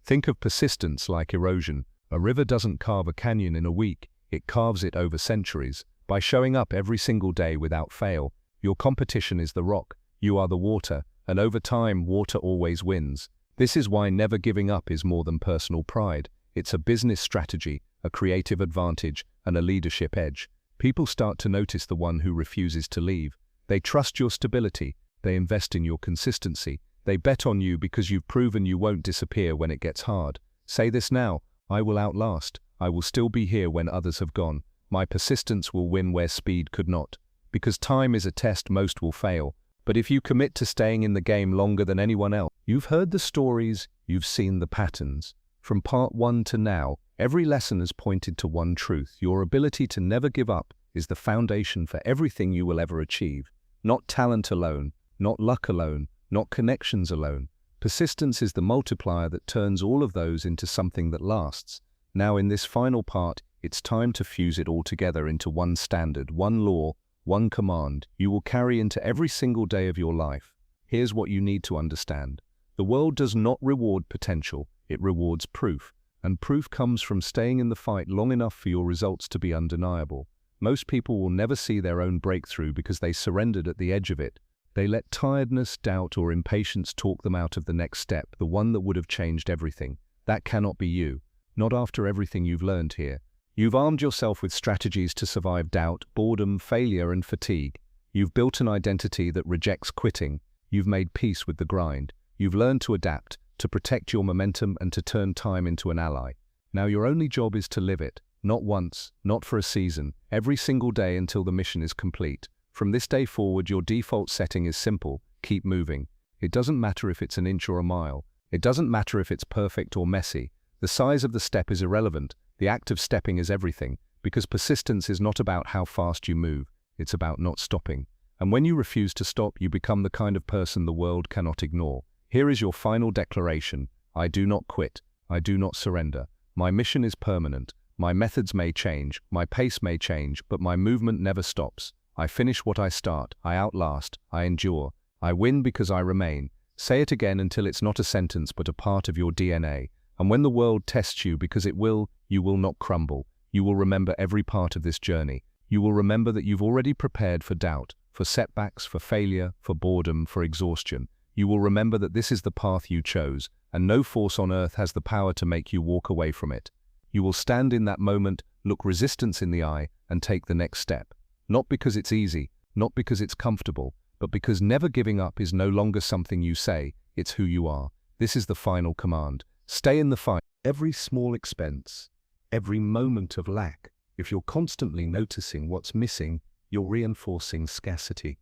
Think of persistence like erosion. A river doesn't carve a canyon in a week, it carves it over centuries. By showing up every single day without fail, your competition is the rock, you are the water, and over time, water always wins. This is why never giving up is more than personal pride. It's a business strategy, a creative advantage, and a leadership edge. People start to notice the one who refuses to leave. They trust your stability, they invest in your consistency, they bet on you because you've proven you won't disappear when it gets hard. Say this now, I will outlast, I will still be here when others have gone. My persistence will win where speed could not. Because time is a test most will fail. But if you commit to staying in the game longer than anyone else, you've heard the stories, you've seen the patterns. From part 1 to now, every lesson has pointed to one truth. Your ability to never give up is the foundation for everything you will ever achieve. Not talent alone, not luck alone, not connections alone. Persistence is the multiplier that turns all of those into something that lasts. Now in this final part, it's time to fuse it all together into one standard, one law, one command you will carry into every single day of your life. Here's what you need to understand. The world does not reward potential, it rewards proof. And proof comes from staying in the fight long enough for your results to be undeniable. Most people will never see their own breakthrough because they surrendered at the edge of it. They let tiredness, doubt, or impatience talk them out of the next step, the one that would have changed everything. That cannot be you. Not after everything you've learned here. You've armed yourself with strategies to survive doubt, boredom, failure, and fatigue. You've built an identity that rejects quitting. You've made peace with the grind. You've learned to adapt, to protect your momentum, and to turn time into an ally. Now your only job is to live it. Not once, not for a season, every single day until the mission is complete. From this day forward, your default setting is simple. Keep moving. It doesn't matter if it's an inch or a mile. It doesn't matter if it's perfect or messy. The size of the step is irrelevant. The act of stepping is everything, because persistence is not about how fast you move, it's about not stopping. And when you refuse to stop, you become the kind of person the world cannot ignore. Here is your final declaration. I do not quit. I do not surrender. My mission is permanent. My methods may change, my pace may change, but my movement never stops. I finish what I start. I outlast. I endure. I win because I remain. Say it again until it's not a sentence but a part of your DNA. And when the world tests you, because it will, you will not crumble. You will remember every part of this journey. You will remember that you've already prepared for doubt, for setbacks, for failure, for boredom, for exhaustion. You will remember that this is the path you chose, and no force on earth has the power to make you walk away from it. You will stand in that moment, look resistance in the eye, and take the next step. Not because it's easy, not because it's comfortable, but because never giving up is no longer something you say, it's who you are. This is the final command. Stay in the fight. Every small expense, every moment of lack, if you're constantly noticing what's missing, you're reinforcing scarcity.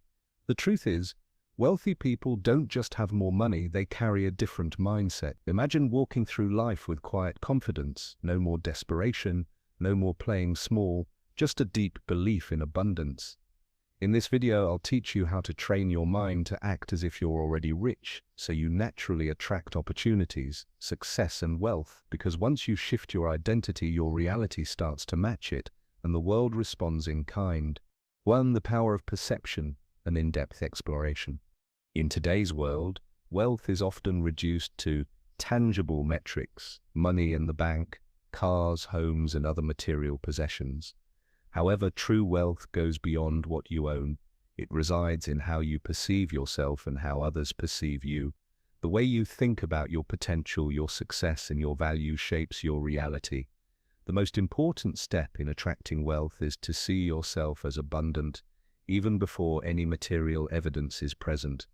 The truth is, wealthy people don't just have more money, they carry a different mindset. Imagine walking through life with quiet confidence, no more desperation, no more playing small, just a deep belief in abundance. In this video, I'll teach you how to train your mind to act as if you're already rich, so you naturally attract opportunities, success, and wealth, because once you shift your identity, your reality starts to match it, and the world responds in kind. 1. The power of perception, an in-depth exploration. In today's world, wealth is often reduced to tangible metrics, money in the bank, cars, homes, and other material possessions. However, true wealth goes beyond what you own. It resides in how you perceive yourself and how others perceive you. The way you think about your potential, your success, and your value shapes your reality. The most important step in attracting wealth is to see yourself as abundant, even before any material evidence is present.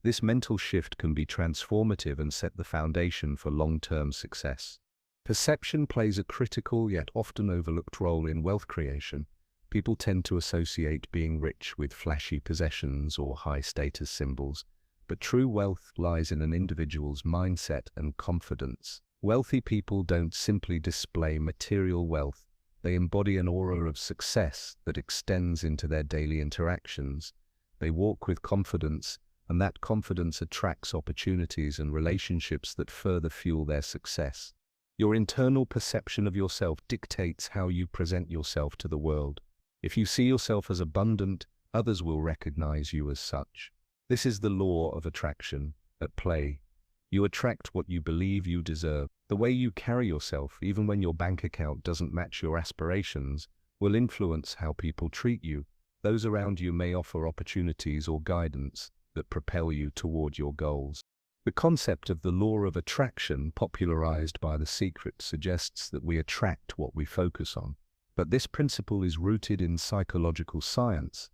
This mental shift can be transformative and set the foundation for long-term success. Perception plays a critical yet often overlooked role in wealth creation. People tend to associate being rich with flashy possessions or high-status symbols, but true wealth lies in an individual's mindset and confidence. Wealthy people don't simply display material wealth, they embody an aura of success that extends into their daily interactions. They walk with confidence, and that confidence attracts opportunities and relationships that further fuel their success. Your internal perception of yourself dictates how you present yourself to the world. If you see yourself as abundant, others will recognize you as such. This is the law of attraction at play. You attract what you believe you deserve. The way you carry yourself, even when your bank account doesn't match your aspirations, will influence how people treat you. Those around you may offer opportunities or guidance that propel you toward your goals. The concept of the law of attraction, popularized by The Secret, suggests that we attract what we focus on. But this principle is rooted in psychological science.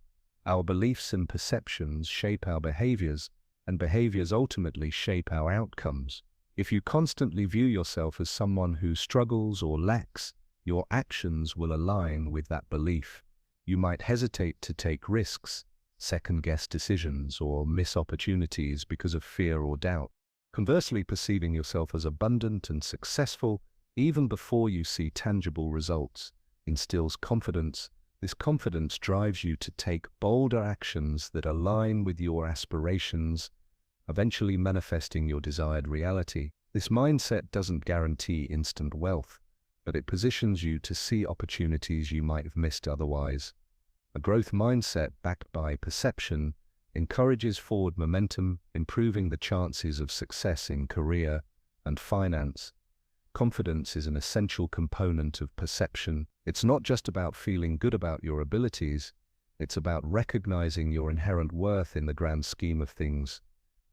Our beliefs and perceptions shape our behaviors, and behaviors ultimately shape our outcomes. If you constantly view yourself as someone who struggles or lacks, your actions will align with that belief. You might hesitate to take risks, second-guess decisions, or miss opportunities because of fear or doubt. Conversely, perceiving yourself as abundant and successful, even before you see tangible results, instills confidence. This confidence drives you to take bolder actions that align with your aspirations, eventually manifesting your desired reality. This mindset doesn't guarantee instant wealth, but it positions you to see opportunities you might have missed otherwise. A growth mindset backed by perception encourages forward momentum, improving the chances of success in career and finance. Confidence is an essential component of perception. It's not just about feeling good about your abilities, it's about recognizing your inherent worth in the grand scheme of things.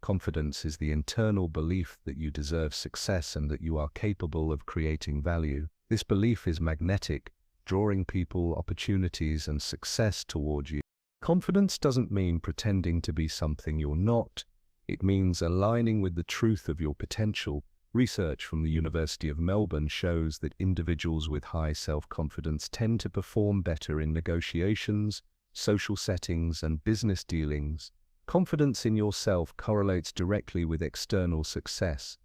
Confidence is the internal belief that you deserve success and that you are capable of creating value. This belief is magnetic, drawing people, opportunities, and success toward you. Confidence doesn't mean pretending to be something you're not. It means aligning with the truth of your potential. Research from the University of Melbourne shows that individuals with high self-confidence tend to perform better in negotiations, social settings, and business dealings. Confidence in yourself correlates directly with external success.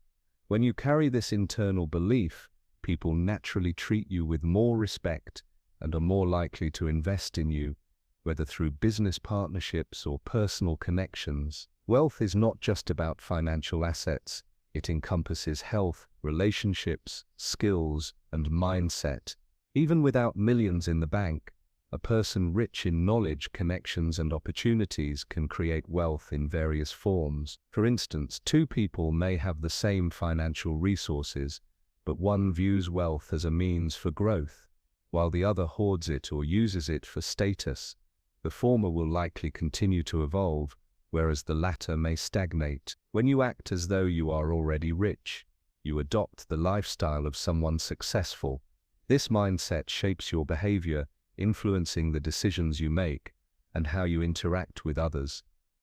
When you carry this internal belief, people naturally treat you with more respect and are more likely to invest in you, whether through business partnerships or personal connections. Wealth is not just about financial assets. It encompasses health, relationships, skills, and mindset. Even without millions in the bank, a person rich in knowledge, connections, and opportunities can create wealth in various forms. For instance, two people may have the same financial resources, but one views wealth as a means for growth, while the other hoards it or uses it for status. The former will likely continue to evolve, whereas the latter may stagnate. When you act as though you are already rich, you adopt the lifestyle of someone successful. This mindset shapes your behavior, influencing the decisions you make and how you interact with others.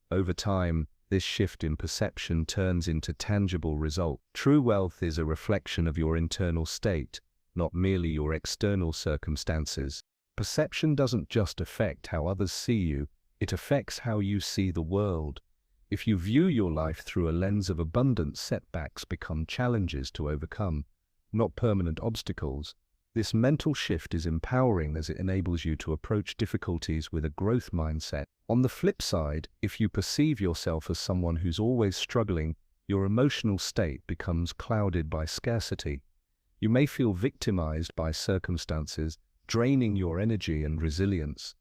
Over time, this shift in perception turns into tangible results. True wealth is a reflection of your internal state, not merely your external circumstances. Perception doesn't just affect how others see you, it affects how you see the world. If you view your life through a lens of abundance, setbacks become challenges to overcome, not permanent obstacles. This mental shift is empowering as it enables you to approach difficulties with a growth mindset. On the flip side, if you perceive yourself as someone who's always struggling, your emotional state becomes clouded by scarcity. You may feel victimized by circumstances, draining your energy and resilience.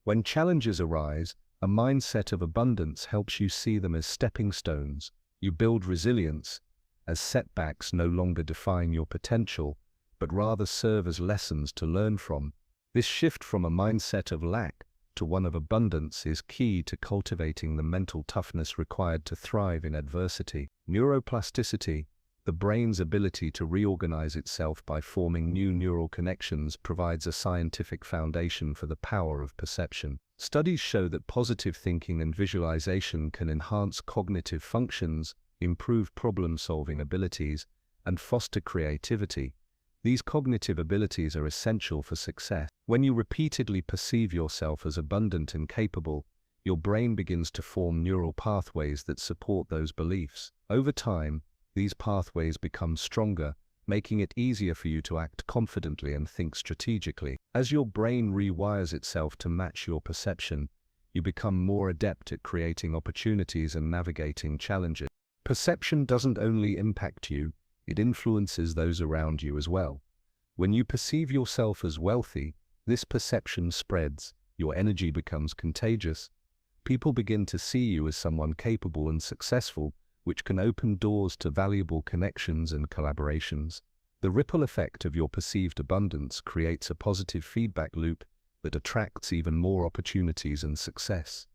When challenges arise, a mindset of abundance helps you see them as stepping stones. You build resilience, as setbacks no longer define your potential, but rather serve as lessons to learn from. This shift from a mindset of lack to one of abundance is key to cultivating the mental toughness required to thrive in adversity. Neuroplasticity, the brain's ability to reorganize itself by forming new neural connections, provides a scientific foundation for the power of perception. Studies show that positive thinking and visualization can enhance cognitive functions, improve problem-solving abilities, and foster creativity. These cognitive abilities are essential for success. When you repeatedly perceive yourself as abundant and capable, your brain begins to form neural pathways that support those beliefs. Over time, these pathways become stronger, making it easier for you to act confidently and think strategically. As your brain rewires itself to match your perception, you become more adept at creating opportunities and navigating challenges. Perception doesn't only impact you, it influences those around you as well. When you perceive yourself as wealthy, this perception spreads, your energy becomes contagious. People begin to see you as someone capable and successful, which can open doors to valuable connections and collaborations. The ripple effect of your perceived abundance creates a positive feedback loop that attracts even more opportunities and success.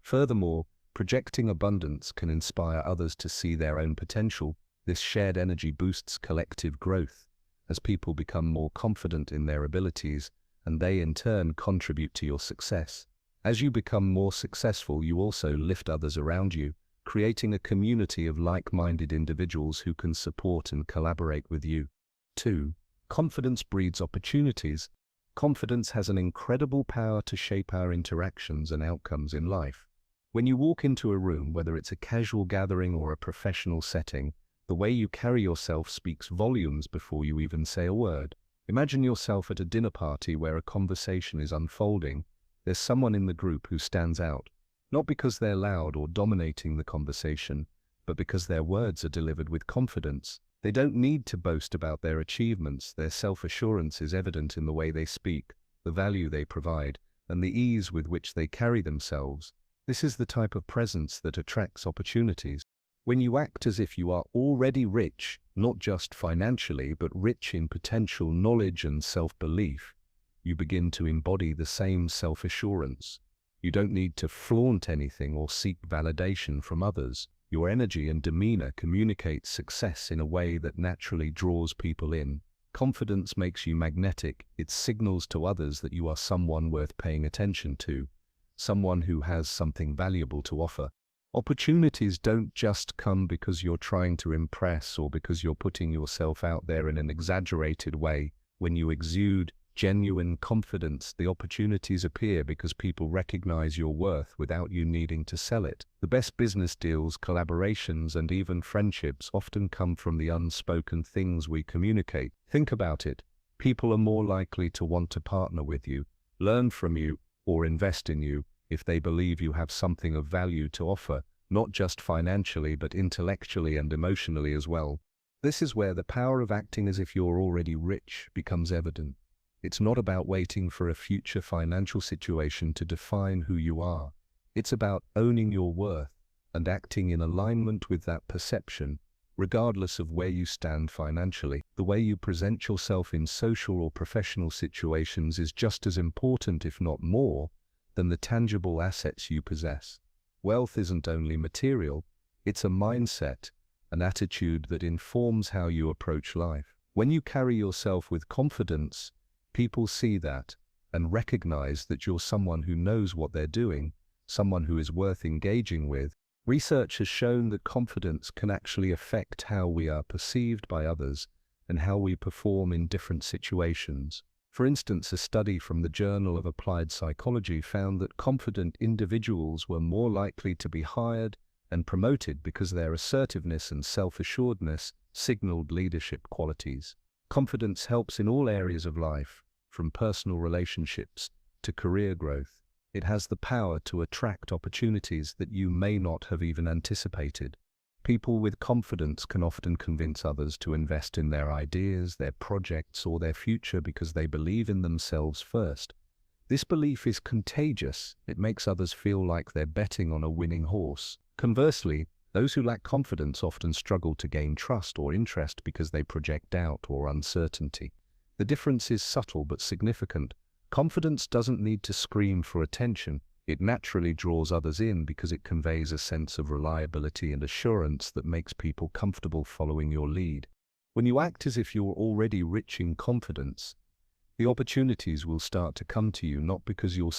Furthermore, projecting abundance can inspire others to see their own potential. This shared energy boosts collective growth, as people become more confident in their abilities, and they in turn contribute to your success. As you become more successful, you also lift others around you, creating a community of like-minded individuals who can support and collaborate with you. 2. Confidence breeds opportunities. Confidence has an incredible power to shape our interactions and outcomes in life. When you walk into a room, whether it's a casual gathering or a professional setting, the way you carry yourself speaks volumes before you even say a word. Imagine yourself at a dinner party where a conversation is unfolding. There's someone in the group who stands out, not because they're loud or dominating the conversation, but because their words are delivered with confidence. They don't need to boast about their achievements. Their self-assurance is evident in the way they speak, the value they provide, and the ease with which they carry themselves. This is the type of presence that attracts opportunities. When you act as if you are already rich, not just financially, but rich in potential, knowledge, and self-belief, you begin to embody the same self-assurance. You don't need to flaunt anything or seek validation from others. Your energy and demeanor communicate success in a way that naturally draws people in. Confidence makes you magnetic. It signals to others that you are someone worth paying attention to, someone who has something valuable to offer. Opportunities don't just come because you're trying to impress or because you're putting yourself out there in an exaggerated way. When you exude genuine confidence, the opportunities appear because people recognize your worth without you needing to sell it. The best business deals, collaborations, and even friendships often come from the unspoken things we communicate. Think about it. People are more likely to want to partner with you, learn from you, or invest in you if they believe you have something of value to offer, not just financially but intellectually and emotionally as well. This is where the power of acting as if you're already rich becomes evident. It's not about waiting for a future financial situation to define who you are. It's about owning your worth and acting in alignment with that perception, regardless of where you stand financially. The way you present yourself in social or professional situations is just as important, if not more, than the tangible assets you possess. Wealth isn't only material, it's a mindset, an attitude that informs how you approach life. When you carry yourself with confidence, people see that and recognize that you're someone who knows what they're doing, someone who is worth engaging with. Research has shown that confidence can actually affect how we are perceived by others and how we perform in different situations. For instance, a study from the Journal of Applied Psychology found that confident individuals were more likely to be hired and promoted because their assertiveness and self-assuredness signaled leadership qualities. Confidence helps in all areas of life, from personal relationships to career growth. It has the power to attract opportunities that you may not have even anticipated. People with confidence can often convince others to invest in their ideas, their projects, or their future because they believe in themselves first. This belief is contagious. It makes others feel like they're betting on a winning horse. Conversely, those who lack confidence often struggle to gain trust or interest because they project doubt or uncertainty. The difference is subtle but significant. Confidence doesn't need to scream for attention. It naturally draws others in because it conveys a sense of reliability and assurance that makes people comfortable following your lead. When you act as if you're already rich in confidence, the opportunities will start to come to you not because you're